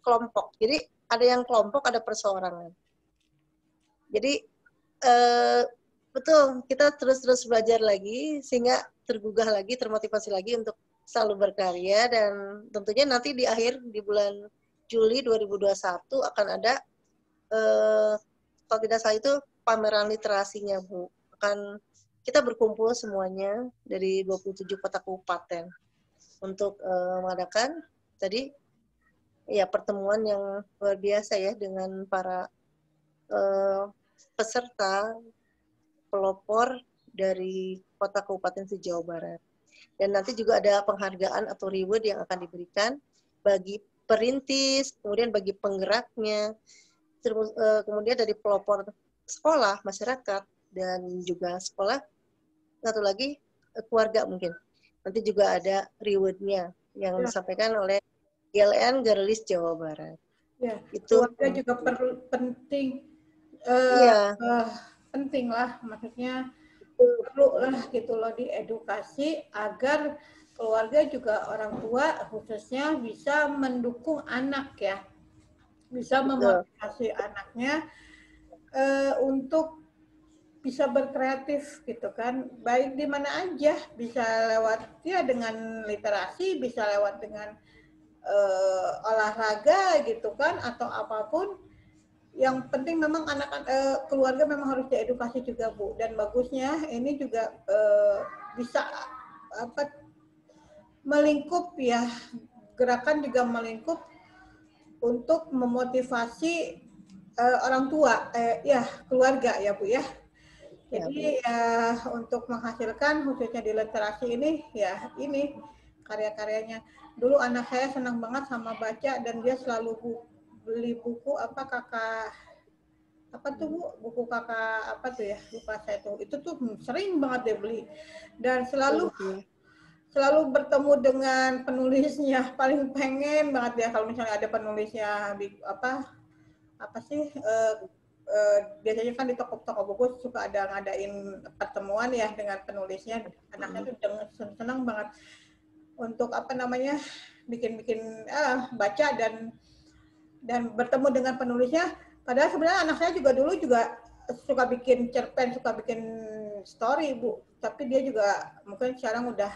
kelompok. Jadi ada yang kelompok, ada perseorangan. Jadi betul, kita terus belajar lagi sehingga tergugah lagi, termotivasi lagi untuk selalu berkarya, dan tentunya nanti di akhir di bulan Juli 2021 akan ada kalau tidak salah itu pameran literasinya Bu. Akan kita berkumpul semuanya dari 27 kota kabupaten untuk mengadakan tadi ya pertemuan yang luar biasa ya dengan para peserta pelopor dari kota kabupaten se-Jawa Barat. Dan nanti juga ada penghargaan atau reward yang akan diberikan bagi perintis, kemudian bagi penggeraknya, kemudian dari pelopor sekolah, masyarakat, dan juga sekolah, satu lagi keluarga mungkin. Nanti juga ada reward-nya yang disampaikan oleh GLN Garulis Jawa Barat. Ya, itu keluarga juga penting. Penting lah, maksudnya perlu lah gitu loh diedukasi agar keluarga juga orang tua khususnya bisa mendukung anak ya, bisa memotivasi anaknya untuk bisa berkreatif gitu kan, baik di mana aja, bisa lewat ya dengan literasi, bisa lewat dengan olahraga gitu kan, atau apapun. Yang penting memang keluarga memang harus diedukasi juga Bu, dan bagusnya ini juga bisa apa melingkup ya, gerakan juga melingkup untuk memotivasi orang tua ya keluarga ya Bu ya. Jadi ya untuk menghasilkan khususnya di literasi ini ya ini karya-karyanya. Dulu anak saya senang banget sama baca dan dia selalu beli buku apa kakak apa tuh Bu, buku kakak apa tuh ya, lupa saya tuh. Itu tuh sering banget dia beli dan selalu bertemu dengan penulisnya. Paling pengen banget ya kalau misalnya ada penulisnya apa sih biasanya kan di toko-toko buku suka ada ngadain pertemuan ya dengan penulisnya. Anaknya tuh senang banget untuk apa namanya bikin baca dan bertemu dengan penulisnya. Padahal sebenarnya anak saya juga dulu juga suka bikin cerpen, suka bikin story Bu, tapi dia juga mungkin sekarang udah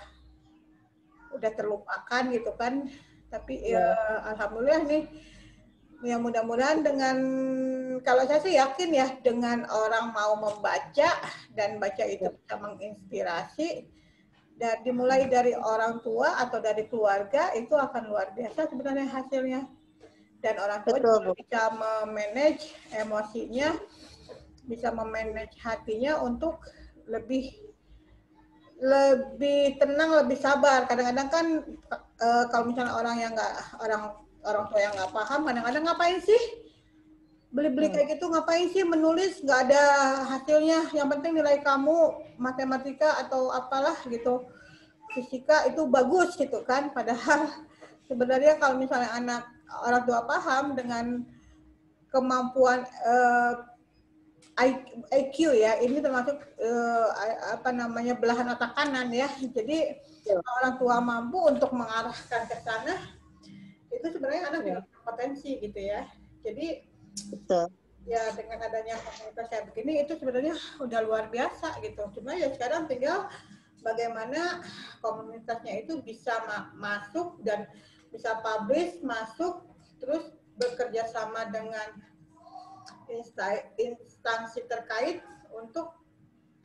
terlupakan gitu kan. Tapi ya alhamdulillah nih, ya mudah-mudahan dengan, kalau saya sih yakin ya, dengan orang mau membaca dan baca itu bisa menginspirasi, dan dimulai dari orang tua atau dari keluarga, itu akan luar biasa sebenarnya hasilnya. Dan orang tua juga bisa memanage emosinya, bisa memanage hatinya untuk lebih tenang, lebih sabar. Kadang-kadang kan kalau misalnya orang tua yang nggak paham, kadang-kadang ngapain sih beli-beli kayak gitu, ngapain sih menulis nggak ada hasilnya, yang penting nilai kamu matematika atau apalah gitu, fisika itu bagus gitu kan. Padahal sebenarnya kalau misalnya orang tua paham dengan kemampuan IQ ya, ini termasuk belahan otak kanan ya. Jadi kalau orang tua mampu untuk mengarahkan ke sana, itu sebenarnya anak juga potensi gitu ya. Jadi ya dengan adanya komunitas kayak begini itu sebenarnya udah luar biasa gitu. Cuma ya sekarang tinggal bagaimana komunitasnya itu bisa masuk dan bisa publish, masuk, terus bekerja sama dengan instansi terkait untuk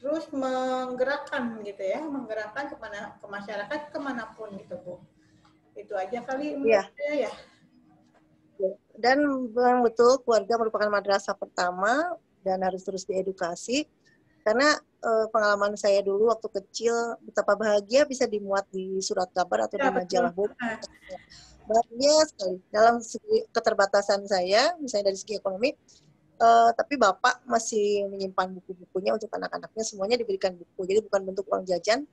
terus menggerakkan gitu ya, menggerakkan ke masyarakat kemanapun gitu Bu. Itu aja kali menurut saya ya. Dan memang betul keluarga merupakan madrasah pertama dan harus terus diedukasi, karena pengalaman saya dulu waktu kecil betapa bahagia bisa dimuat di surat kabar atau di majalah buku. Bahagia sekali dalam segi keterbatasan saya, misalnya dari segi ekonomi, tapi bapak masih menyimpan buku-bukunya untuk anak-anaknya, semuanya diberikan buku, jadi bukan bentuk uang jajan,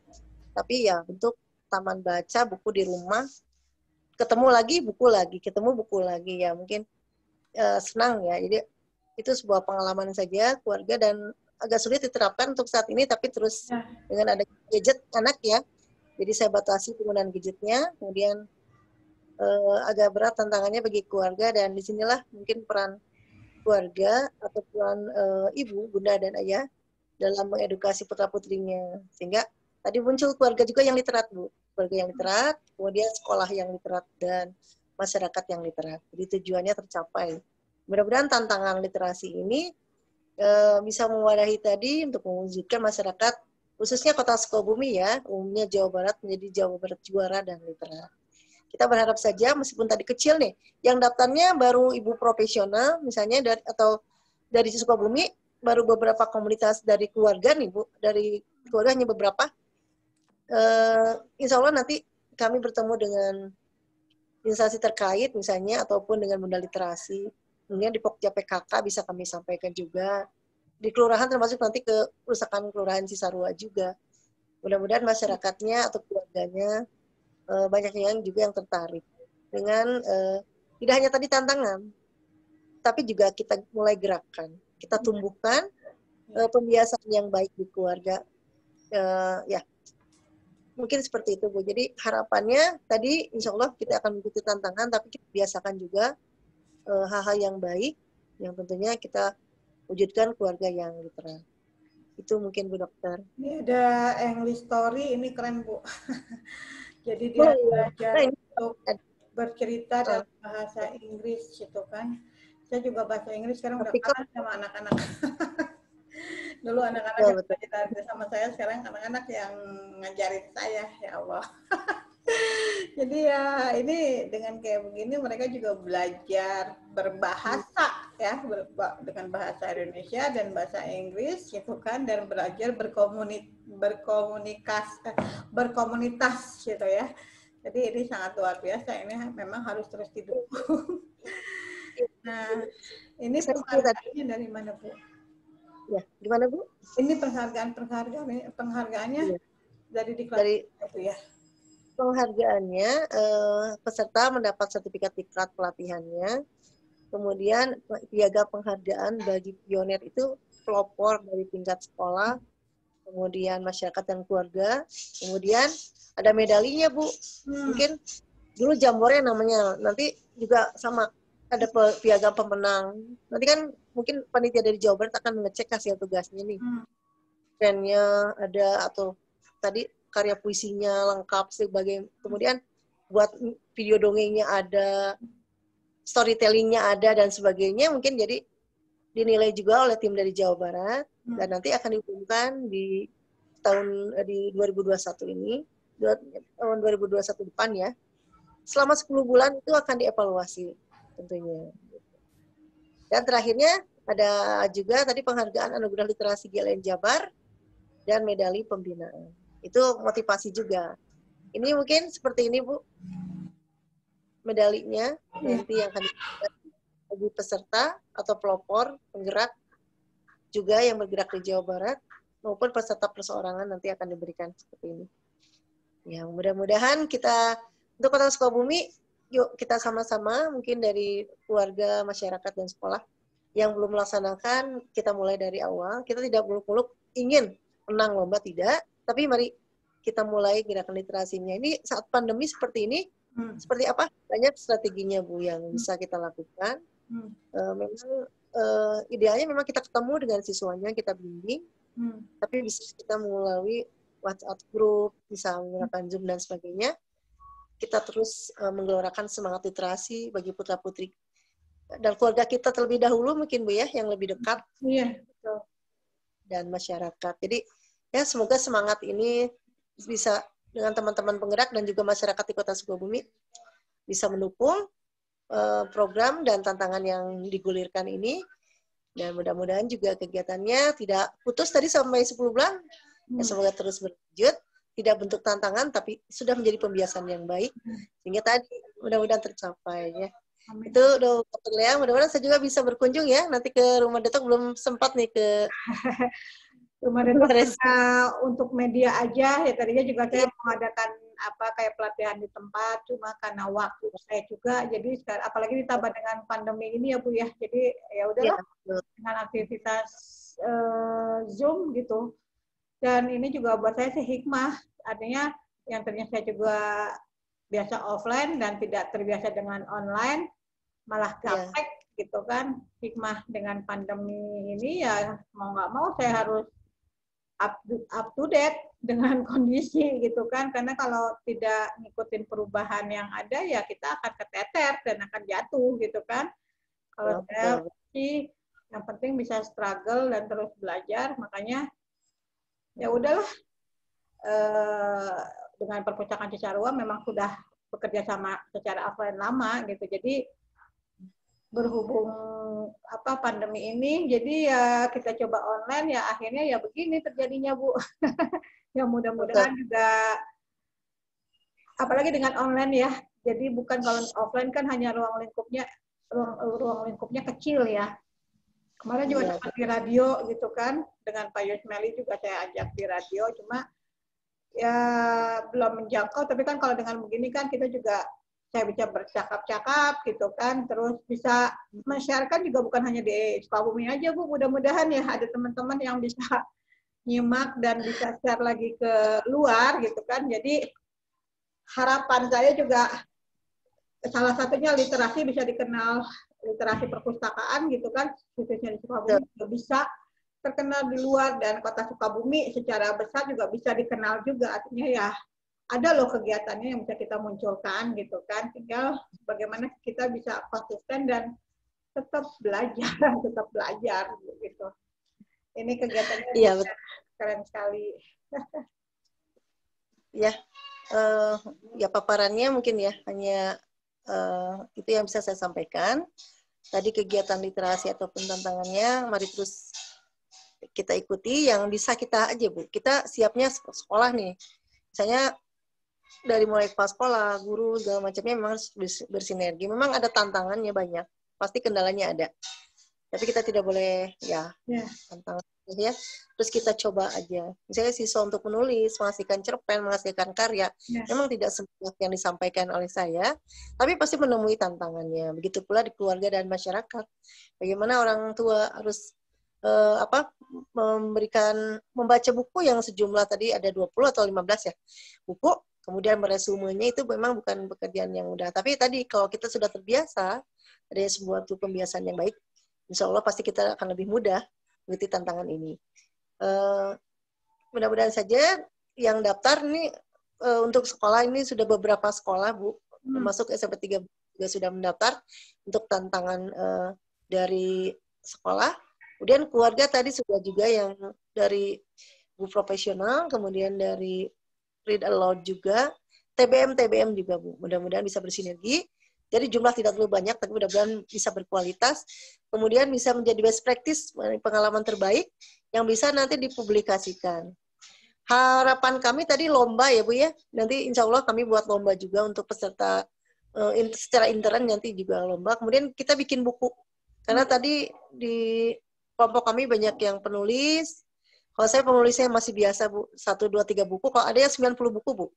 tapi ya bentuk taman baca, buku di rumah, ketemu lagi buku lagi, ketemu buku lagi, ya mungkin senang ya. Jadi itu sebuah pengalaman saja keluarga dan agak sulit diterapkan untuk saat ini, tapi terus dengan ada gadget anak ya, jadi saya batasi penggunaan gadgetnya. Kemudian agak berat tantangannya bagi keluarga, dan disinilah mungkin peran keluarga atau peran ibu, bunda dan ayah dalam mengedukasi putra putrinya, sehingga tadi muncul keluarga juga yang literat Bu, keluarga yang literat, kemudian sekolah yang literat dan masyarakat yang literat. Jadi tujuannya tercapai. Mudah-mudahan tantangan literasi ini bisa mewadahi tadi untuk mewujudkan masyarakat, khususnya Kota Sukabumi ya, umumnya Jawa Barat menjadi Jawa Barat juara dan literat. Kita berharap saja, meskipun tadi kecil nih, yang daftarnya baru ibu profesional misalnya atau dari Sukabumi, baru beberapa komunitas dari keluarga nih Bu, dari keluarga hanya beberapa. Insya Allah nanti kami bertemu dengan instansi terkait misalnya, ataupun dengan bunda literasi. Kemudian di Pokja PKK bisa kami sampaikan juga. Di kelurahan termasuk nanti ke perusahaan kelurahan Cisarua juga. Mudah-mudahan masyarakatnya atau keluarganya banyak yang juga yang tertarik. Dengan tidak hanya tadi tantangan, tapi juga kita mulai gerakan. Kita tumbuhkan pembiasaan yang baik di keluarga. Ya, mungkin seperti itu Bu. Jadi harapannya tadi insya Allah kita akan mengikuti tantangan, tapi kita biasakan juga hal-hal yang baik, yang tentunya kita wujudkan keluarga yang literat. Itu mungkin Bu Dokter. Ini ada English Story, ini keren Bu. Jadi Oh dia iya. belajar Nah, ini untuk bercerita uh, dalam bahasa Inggris gitu kan. Saya juga bahasa Inggris sekarang udah artikel kalah sama anak-anak. Dulu anak-anak betul yang betul. belajar sama saya, sekarang anak-anak yang ngajarin saya, ya Allah. Jadi ya ini dengan kayak begini mereka juga belajar berbahasa ya dengan bahasa Indonesia dan bahasa Inggris gitu kan, dan belajar berkomunitas gitu ya. Jadi ini sangat luar biasa, ini memang harus terus didukung. Nah, ini penghargaannya dari mana Bu? Ya, gimana Bu? Ini penghargaannya Iya. dari diklat Dari itu ya. penghargaannya, peserta mendapat sertifikat diklat pelatihannya, kemudian piagam penghargaan bagi pionir itu pelopor dari tingkat sekolah, kemudian masyarakat dan keluarga, kemudian ada medalinya Bu. Mungkin dulu Jambore namanya, nanti juga sama ada piagam pemenang. Nanti kan mungkin panitia dari Jawa Barat akan mengecek hasil tugasnya nih. Trendnya ada atau tadi karya puisinya lengkap sebagai, kemudian buat video dongengnya ada, storytellingnya ada dan sebagainya, mungkin jadi dinilai juga oleh tim dari Jawa Barat dan nanti akan diumumkan di di 2021 ini, tahun 2021 depan ya. Selama 10 bulan itu akan dievaluasi tentunya. Dan terakhirnya ada juga tadi penghargaan Anugerah Literasi GLN Jabar dan medali pembinaan. Itu motivasi juga. Ini mungkin seperti ini Bu, medalinya nanti yang akan diberikan bagi peserta atau pelopor penggerak juga yang bergerak di Jawa Barat maupun peserta perseorangan nanti akan diberikan seperti ini. Ya, mudah-mudahan kita untuk Kota Sukabumi, yuk kita sama-sama mungkin dari keluarga, masyarakat dan sekolah yang belum melaksanakan, kita mulai dari awal. Kita tidak muluk-muluk ingin menang lomba, tidak, tapi mari kita mulai gerakan literasinya. Ini saat pandemi seperti ini, seperti apa? Banyak strateginya Bu yang bisa kita lakukan. Memang idealnya memang kita ketemu dengan siswanya, kita bimbing, tapi bisa kita melalui WhatsApp group, bisa menggunakan Zoom dan sebagainya. Kita terus menggelorakan semangat literasi bagi putra-putri dan keluarga kita terlebih dahulu mungkin Bu ya, yang lebih dekat. Iya, betul. Dan masyarakat. Jadi ya semoga semangat ini bisa dengan teman-teman penggerak dan juga masyarakat di Kota Sukabumi bisa mendukung program dan tantangan yang digulirkan ini, dan mudah-mudahan juga kegiatannya tidak putus tadi sampai 10 bulan. Ya, semoga terus berlanjut, tidak bentuk tantangan tapi sudah menjadi pembiasaan yang baik sehingga tadi mudah-mudahan tercapai ya. Amin. Itu Dr. Lea, mudah-mudahan saya juga bisa berkunjung ya nanti ke Rumah Detok, belum sempat nih ke Rumah Detok untuk media aja ya, tadinya juga saya mengadakan kayak pelatihan di tempat, cuma karena waktu saya juga, jadi apalagi ditambah dengan pandemi ini ya Bu ya, jadi ya udahlah dengan aktivitas Zoom gitu. Dan ini juga buat saya sih hikmah, artinya yang ternyata saya juga biasa offline dan tidak terbiasa dengan online, malah gaptek gitu kan. Hikmah dengan pandemi ini ya mau nggak mau saya harus up to date dengan kondisi gitu kan, karena kalau tidak ngikutin perubahan yang ada ya kita akan keteter dan akan jatuh gitu kan. Kalau saya sih yang penting bisa struggle dan terus belajar, makanya ya udahlah, dengan Perpustakaan Cisarua memang sudah bekerja sama secara offline lama gitu, jadi berhubung pandemi ini, jadi ya kita coba online, ya akhirnya ya begini terjadinya Bu. Ya mudah-mudahan juga, apalagi dengan online ya, jadi bukan kalau offline kan hanya ruang lingkupnya kecil ya. Kemarin juga sempat di radio gitu kan, dengan Pak Yusmeli juga saya ajak di radio, cuma ya belum menjangkau. Tapi kan kalau dengan begini kan kita juga, saya bisa bercakap-cakap gitu kan, terus bisa men-share-kan juga bukan hanya di Sukabumi aja Bu, mudah-mudahan ya ada teman-teman yang bisa nyimak dan bisa share lagi ke luar gitu kan. Jadi harapan saya juga salah satunya literasi bisa dikenal, literasi perpustakaan gitu kan, khususnya di Sukabumi juga bisa terkenal di luar, dan kota Sukabumi secara besar juga bisa dikenal juga. Artinya ya ada loh kegiatannya yang bisa kita munculkan gitu kan. Tinggal bagaimana kita bisa konsisten dan tetap belajar, tetap belajar gitu. Ini kegiatannya Iya, keren sekali. ya. Ya paparannya mungkin ya hanya itu yang bisa saya sampaikan. Tadi kegiatan literasi ataupun tantangannya, mari terus kita ikuti. Yang bisa kita aja Bu, kita siapnya sekolah nih. Misalnya dari mulai kepala sekolah, guru segala macamnya memang harus bersinergi. Memang ada tantangannya banyak, pasti kendalanya ada. Tapi kita tidak boleh tantangan ya. Terus kita coba aja. Misalnya siswa untuk menulis, menghasilkan cerpen, menghasilkan karya, memang tidak sebanyak yang disampaikan oleh saya, tapi pasti menemui tantangannya. Begitu pula di keluarga dan masyarakat. Bagaimana orang tua harus membaca buku yang sejumlah tadi ada 20 atau 15 ya buku, kemudian meresumenya itu memang bukan pekerjaan yang mudah. Tapi tadi kalau kita sudah terbiasa, ada sebuah pembiasaan yang baik, insya Allah pasti kita akan lebih mudah mengikuti tantangan ini. Mudah-mudahan saja yang daftar ini untuk sekolah ini sudah beberapa sekolah Bu, termasuk SMP 3 juga sudah mendaftar untuk tantangan dari sekolah. Kemudian keluarga tadi sudah juga yang dari Bu profesional, kemudian dari Read Aloud juga, TBM juga Bu. Mudah-mudahan bisa bersinergi. Jadi jumlah tidak terlalu banyak, tapi mudah-mudahan bisa berkualitas. Kemudian bisa menjadi best practice, pengalaman terbaik yang bisa nanti dipublikasikan. Harapan kami tadi lomba ya Bu ya. Nanti insya Allah kami buat lomba juga untuk peserta secara intern nanti juga lomba. Kemudian kita bikin buku. Karena tadi di kelompok kami banyak yang penulis. Kalau saya penulisnya masih biasa Bu, 1, 2, 3 buku. Kalau ada yang 90 buku Bu.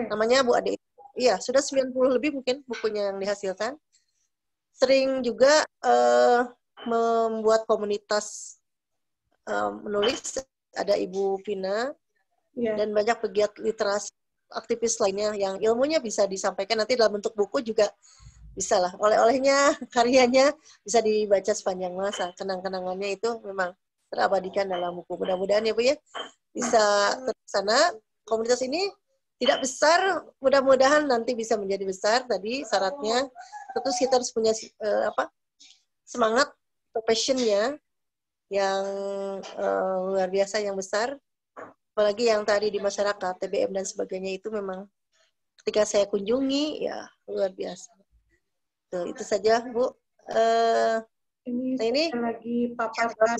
Namanya Bu Ade. Iya, sudah 90 lebih mungkin bukunya yang dihasilkan. Sering juga membuat komunitas menulis, ada Ibu Vina, dan banyak pegiat literasi, aktivis lainnya yang ilmunya bisa disampaikan nanti dalam bentuk buku juga bisa lah. Oleh-olehnya, karyanya bisa dibaca sepanjang masa. Kenang-kenangannya itu memang terabadikan dalam buku. Mudah-mudahan ya Bu ya, bisa terlaksana. Komunitas ini tidak besar, mudah-mudahan nanti bisa menjadi besar. Tadi syaratnya, terus kita harus punya semangat, passion-nya yang luar biasa, yang besar. Apalagi yang tadi di masyarakat, TBM dan sebagainya itu memang ketika saya kunjungi, ya luar biasa. Tuh, itu saja Bu. Ini lagi paparkan.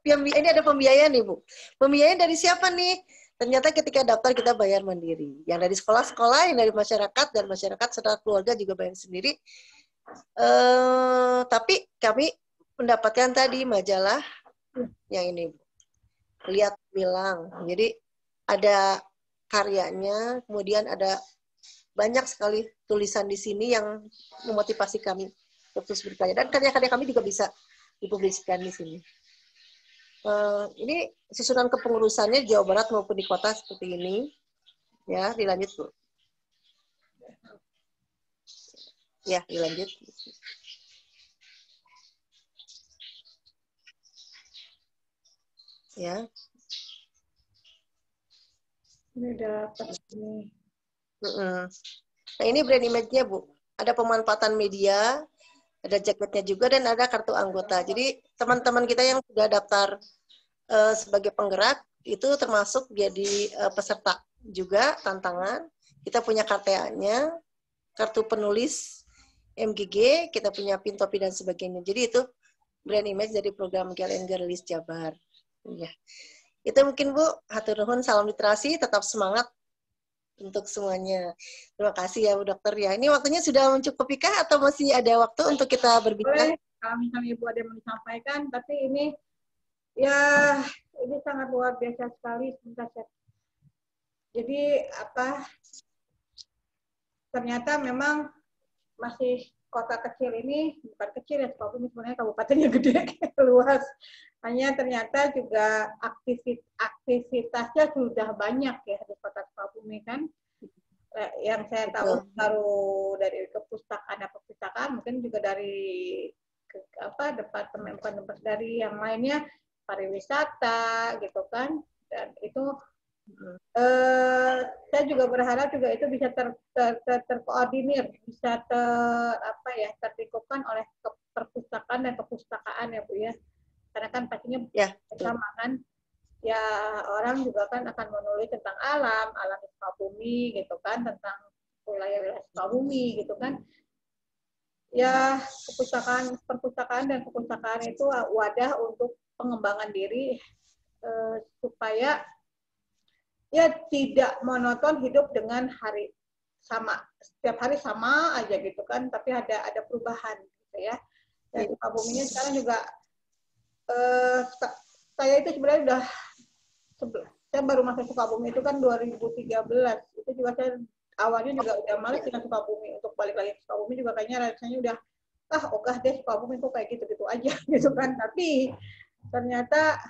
Ini ada pembiayaan nih Bu. Pembiayaan dari siapa nih? Ternyata ketika daftar kita bayar mandiri. Yang dari sekolah-sekolah, yang dari masyarakat, dan masyarakat serta keluarga juga bayar sendiri. Tapi kami mendapatkan tadi majalah yang ini Bu. Lihat bilang. Jadi ada karyanya, kemudian ada banyak sekali tulisan di sini yang memotivasi kami untuk terus berkarya. Dan karya-karya kami juga bisa dipublikasikan di sini. Ini susunan kepengurusannya Jawa Barat maupun di kota seperti ini. Ya, dilanjut Bu. Ya, dilanjut. Ya. Ini dapat ini. Nah, ini brand image-nya Bu. Ada pemanfaatan media, ada jaketnya juga, dan ada kartu anggota. Jadi teman-teman kita yang sudah daftar sebagai penggerak itu termasuk jadi peserta juga tantangan. Kita punya KTA-nya, kartu penulis MGG, kita punya pin topi dan sebagainya. Jadi itu brand image dari program Girl and Girlies Jabar. Ya. Itu mungkin Bu, hatur nuhun, salam literasi, tetap semangat untuk semuanya. Terima kasih ya Bu Dokter ya. Ini waktunya sudah mencukupikah atau masih ada waktu untuk kita berbicara? Kalau misalnya Ibu ada yang mau disampaikan, tapi ini ya ini sangat luar biasa sekali. Jadi ternyata memang masih kota kecil ini, bukan kecil ya, Sukabumi sebenarnya kabupatennya gede, luas. Hanya ternyata juga aktivitasnya sudah banyak ya di kota Sukabumi kan. Yang saya tahu baru dari perpustakaan, mungkin juga dari departemen dari yang lainnya pariwisata gitu kan, dan itu saya juga berharap juga itu bisa terkoordinir, bisa terlingkupkan oleh perpustakaan dan kepustakaan ya Bu ya, karena kan pastinya sama kan ya, orang juga kan akan menulis tentang alam Sukabumi gitu kan, tentang wilayah Sukabumi gitu kan. Ya, perpustakaan dan kepustakaan itu wadah untuk pengembangan diri supaya ya tidak monoton hidup dengan hari sama, setiap hari sama aja gitu kan, tapi ada perubahan gitu ya. Dan Sukabuminya sekarang juga saya itu sebenarnya saya baru masuk Sukabumi itu kan 2013. Itu juga saya awalnya juga udah males dengan Sukabumi, untuk balik lagi ke Sukabumi juga kayaknya rasanya udah ogah deh Sukabumi kok kayak gitu-gitu aja gitu kan. Tapi ternyata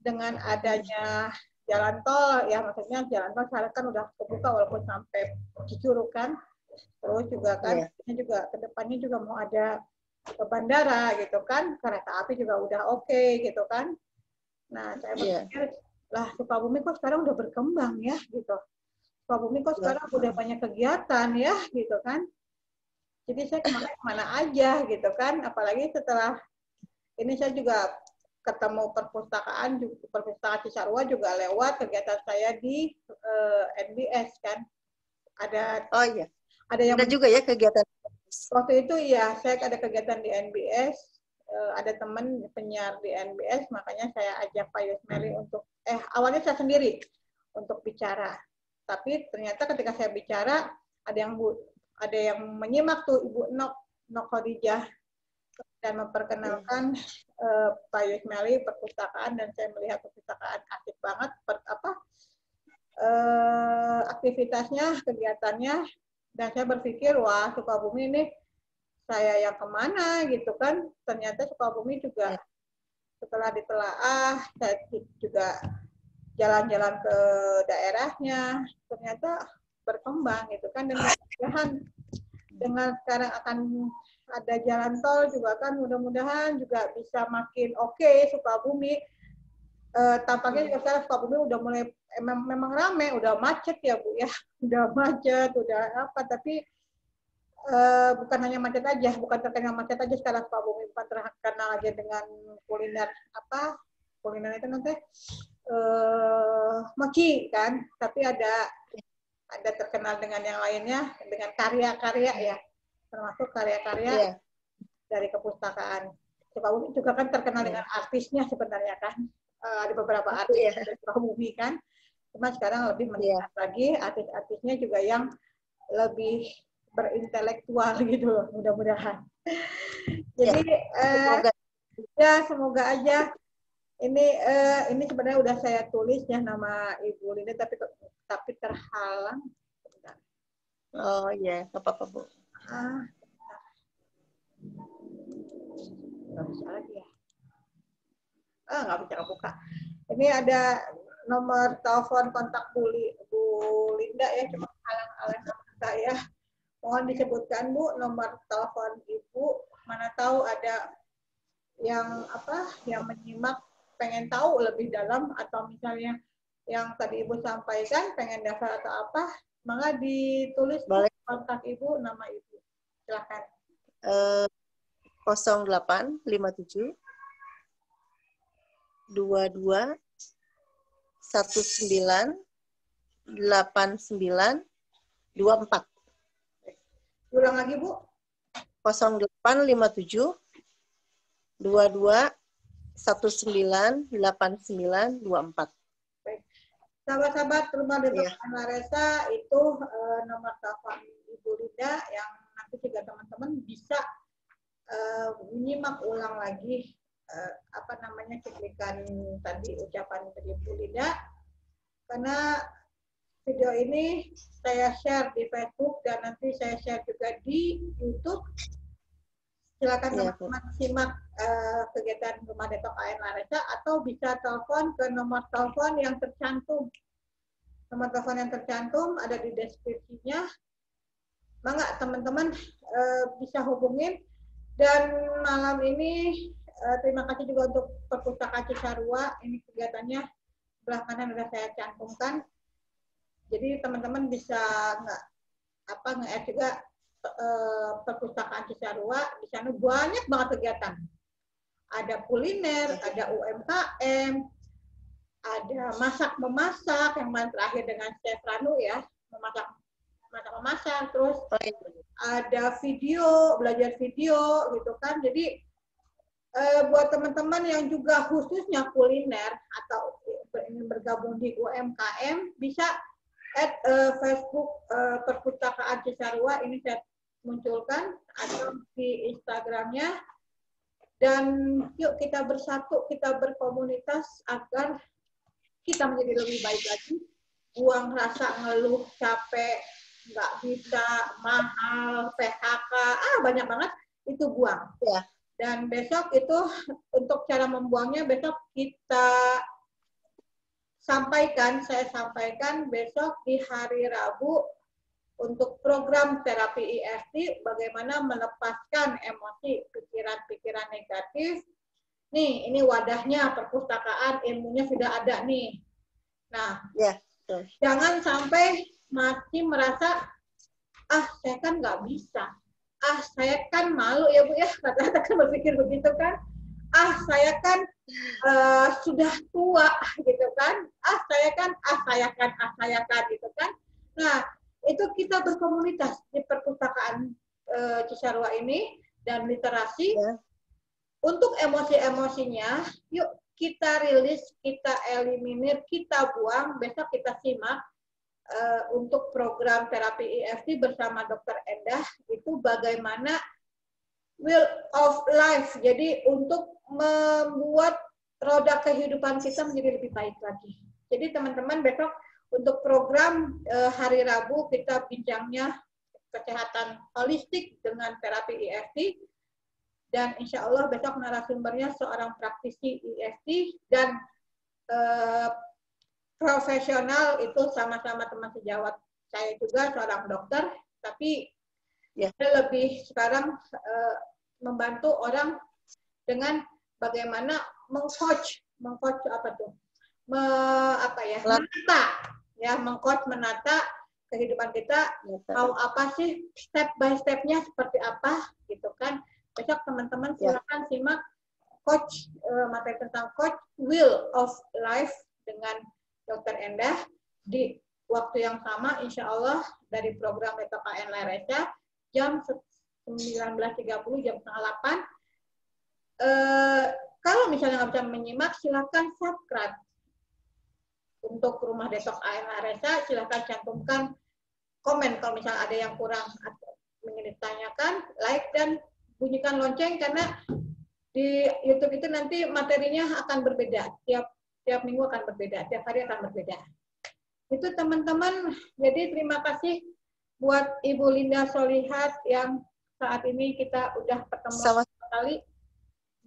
dengan adanya jalan tol, ya maksudnya jalan tol sekarang kan udah kebuka walaupun sampai Cicurug kan, terus juga kan juga kedepannya juga mau ada ke bandara gitu kan, kereta api juga udah oke gitu kan. Nah saya berpikir lah Sukabumi kok sekarang udah berkembang ya gitu, Sukabumi kok sekarang udah banyak kegiatan ya gitu kan. Jadi saya kemana aja gitu kan, apalagi setelah ini saya juga ketemu perpustakaan Cisarua juga lewat kegiatan saya di NBS kan. Ada yang juga ya kegiatan. Waktu itu ya saya ada kegiatan di NBS, ada teman penyiar di NBS, makanya saya ajak Pak Yusmeli untuk awalnya saya sendiri untuk bicara. Tapi ternyata ketika saya bicara ada yang menyimak tuh Ibu Nok Khadijah dan memperkenalkan Pak Yusmeli perpustakaan, dan saya melihat perpustakaan aktif banget aktivitasnya, kegiatannya, dan saya berpikir wah Sukabumi ini saya yang kemana gitu kan. Ternyata Sukabumi juga setelah ditelaah, saya juga jalan-jalan ke daerahnya, ternyata berkembang gitu kan. Dan mudah-mudahan dengan sekarang akan ada jalan tol juga kan, mudah-mudahan juga bisa makin oke Sukabumi. Tampaknya juga sekarang Sukabumi udah mulai memang rame, udah macet ya Bu ya, udah macet, udah apa, tapi bukan hanya macet aja, bukan terkenal macet aja sekarang Sukabumi, bukan terkenal aja dengan kuliner itu nanti mochi kan, tapi ada terkenal dengan yang lainnya, dengan karya-karya ya, termasuk karya-karya dari kepustakaan. Sukabumi juga kan terkenal dengan artisnya sebenarnya kan, ada beberapa artis dari Sukabumi kan, cuma sekarang lebih meningkat lagi, artis-artisnya juga yang lebih berintelektual gitu loh, mudah-mudahan. Jadi semoga aja ini sebenarnya udah saya tulis ya nama Ibu Linda, tapi terhalang. Oh iya, apa-apa Bu. Nggak bisa lagi ya. Nggak bisa kebuka. Ini ada nomor telepon kontak Bu Linda ya, cuma halang-halang saya. Mohon disebutkan Bu nomor telepon Ibu, mana tahu ada yang menyimak pengen tahu lebih dalam, atau misalnya yang tadi Ibu sampaikan pengen daftar atau apa, maka ditulis kontak Ibu, nama Ibu. Silakan. 0857 22 19 89 24. Ulang lagi Bu. 0857 22 19 89 24. Baik. Sahabat-sahabat Rumah Detok Anlaresa, itu nomor telepon Ibu Linda yang nanti juga teman-teman bisa menyimak ulang lagi cuplikan tadi ucapan dari Ibu Linda, karena video ini saya share di Facebook dan nanti saya share juga di YouTube. Silakan teman-teman simak kegiatan Rumah Detok Anlaresa, atau bisa telepon ke nomor telepon yang tercantum. Nomor telepon yang tercantum ada di deskripsinya. Mangga teman-teman bisa hubungin Dan malam ini terima kasih juga untuk Perpustakaan Cisarua. Ini kegiatannya sebelah kanan sudah saya cantumkan. Jadi teman-teman bisa nge-add juga Perpustakaan Cisarua. Di sana banyak banget kegiatan. Ada kuliner, ada UMKM, ada masak-memasak, yang terakhir dengan Chef Ranu ya, memasak, terus ada video, belajar video gitu kan. Jadi buat teman-teman yang juga khususnya kuliner atau ingin bergabung di UMKM, bisa add Facebook Perpustakaan Cisarua, ini saya munculkan, atau di Instagramnya. Dan yuk kita bersatu, kita berkomunitas agar kita menjadi lebih baik lagi. Buang rasa ngeluh, capek, nggak bisa, mahal, PHK, banyak banget, itu buang. Ya. Dan besok itu untuk cara membuangnya besok kita saya sampaikan besok di hari Rabu untuk program terapi EFT, bagaimana melepaskan emosi, pikiran-pikiran negatif. Nih, ini wadahnya, perpustakaan, ilmunya sudah ada nih. Nah, ya, jangan sampai masih merasa, saya kan nggak bisa. Saya kan malu ya Bu ya, rata-rata kan berpikir begitu kan. Saya kan sudah tua gitu kan. Saya kan gitu kan. Nah, itu kita berkomunitas di Perpustakaan Cisarua ini dan literasi. Ya. Untuk emosi-emosinya, yuk kita rilis, kita eliminir, kita buang. Besok kita simak untuk program terapi EFT bersama Dr. Endah, itu bagaimana wheel of life. Jadi untuk membuat roda kehidupan kita menjadi lebih baik lagi. Jadi teman-teman besok untuk program hari Rabu kita bincangnya kesehatan holistik dengan terapi EFT. Dan insya Allah besok narasumbernya seorang praktisi EFT dan profesional, itu sama-sama teman sejawat saya juga, seorang dokter, tapi saya lebih sekarang membantu orang dengan bagaimana mengcoach apa tuh? Menata kehidupan kita, mau apa sih step by stepnya seperti apa gitu kan. Besok teman-teman silakan simak coach, materi tentang coach wheel of life dengan Dr. Endah di waktu yang sama, insya Allah dari program DetoKN Laresya jam 19.30, jam 7:30. Kalau misalnya nggak bisa menyimak, silakan subscribe. Untuk Rumah Detok AN Laresya, silakan cantumkan komen kalau misalnya ada yang kurang ingin ditanyakan, like dan bunyikan lonceng, karena di YouTube itu nanti materinya akan berbeda, tiap minggu akan berbeda, tiap hari akan berbeda. Itu teman-teman. Jadi terima kasih buat Ibu Linda Solihat yang saat ini kita udah ketemu sekali.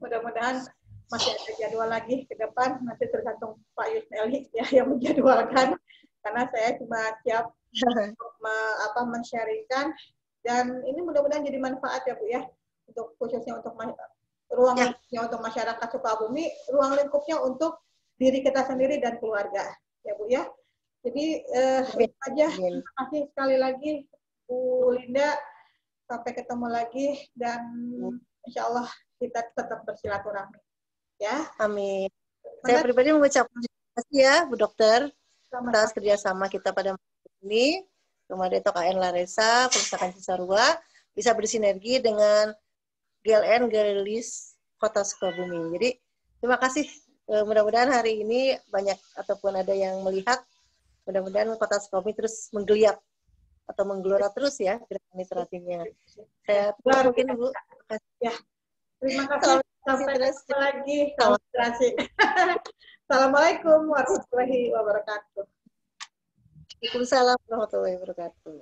Mudah-mudahan masih ada jadwal lagi ke depan, nanti tergantung Pak Yusneli ya yang menjadwalkan, karena saya cuma siap men-sharingkan, dan ini mudah-mudahan jadi manfaat ya Bu ya, untuk khususnya untuk ruang lingkupnya untuk masyarakat Sukabumi, ruang lingkupnya untuk diri kita sendiri dan keluarga ya Bu ya. Jadi aja, terima kasih sekali lagi Bu Linda, sampai ketemu lagi, dan insya Allah kita tetap bersilaturahmi ya. Amin. Saya pribadi mengucapkan terima kasih ya Bu Dokter atas kerjasama kita pada malam ini. Rumah Detok AN Laresya, Perpustakaan Cisarua bisa bersinergi dengan GLN Galerlis Kota Sukabumi. Jadi terima kasih. Mudah-mudahan hari ini banyak ataupun ada yang melihat. Mudah-mudahan Kota Sukabumi terus menggeliat atau menggelora terus ya gerakan literatifnya. Saya mungkin Bu. Ya. Terima kasih. Sampai ketemu lagi. Assalamualaikum warahmatullahi wabarakatuh. Waalaikumsalam warahmatullahi wabarakatuh.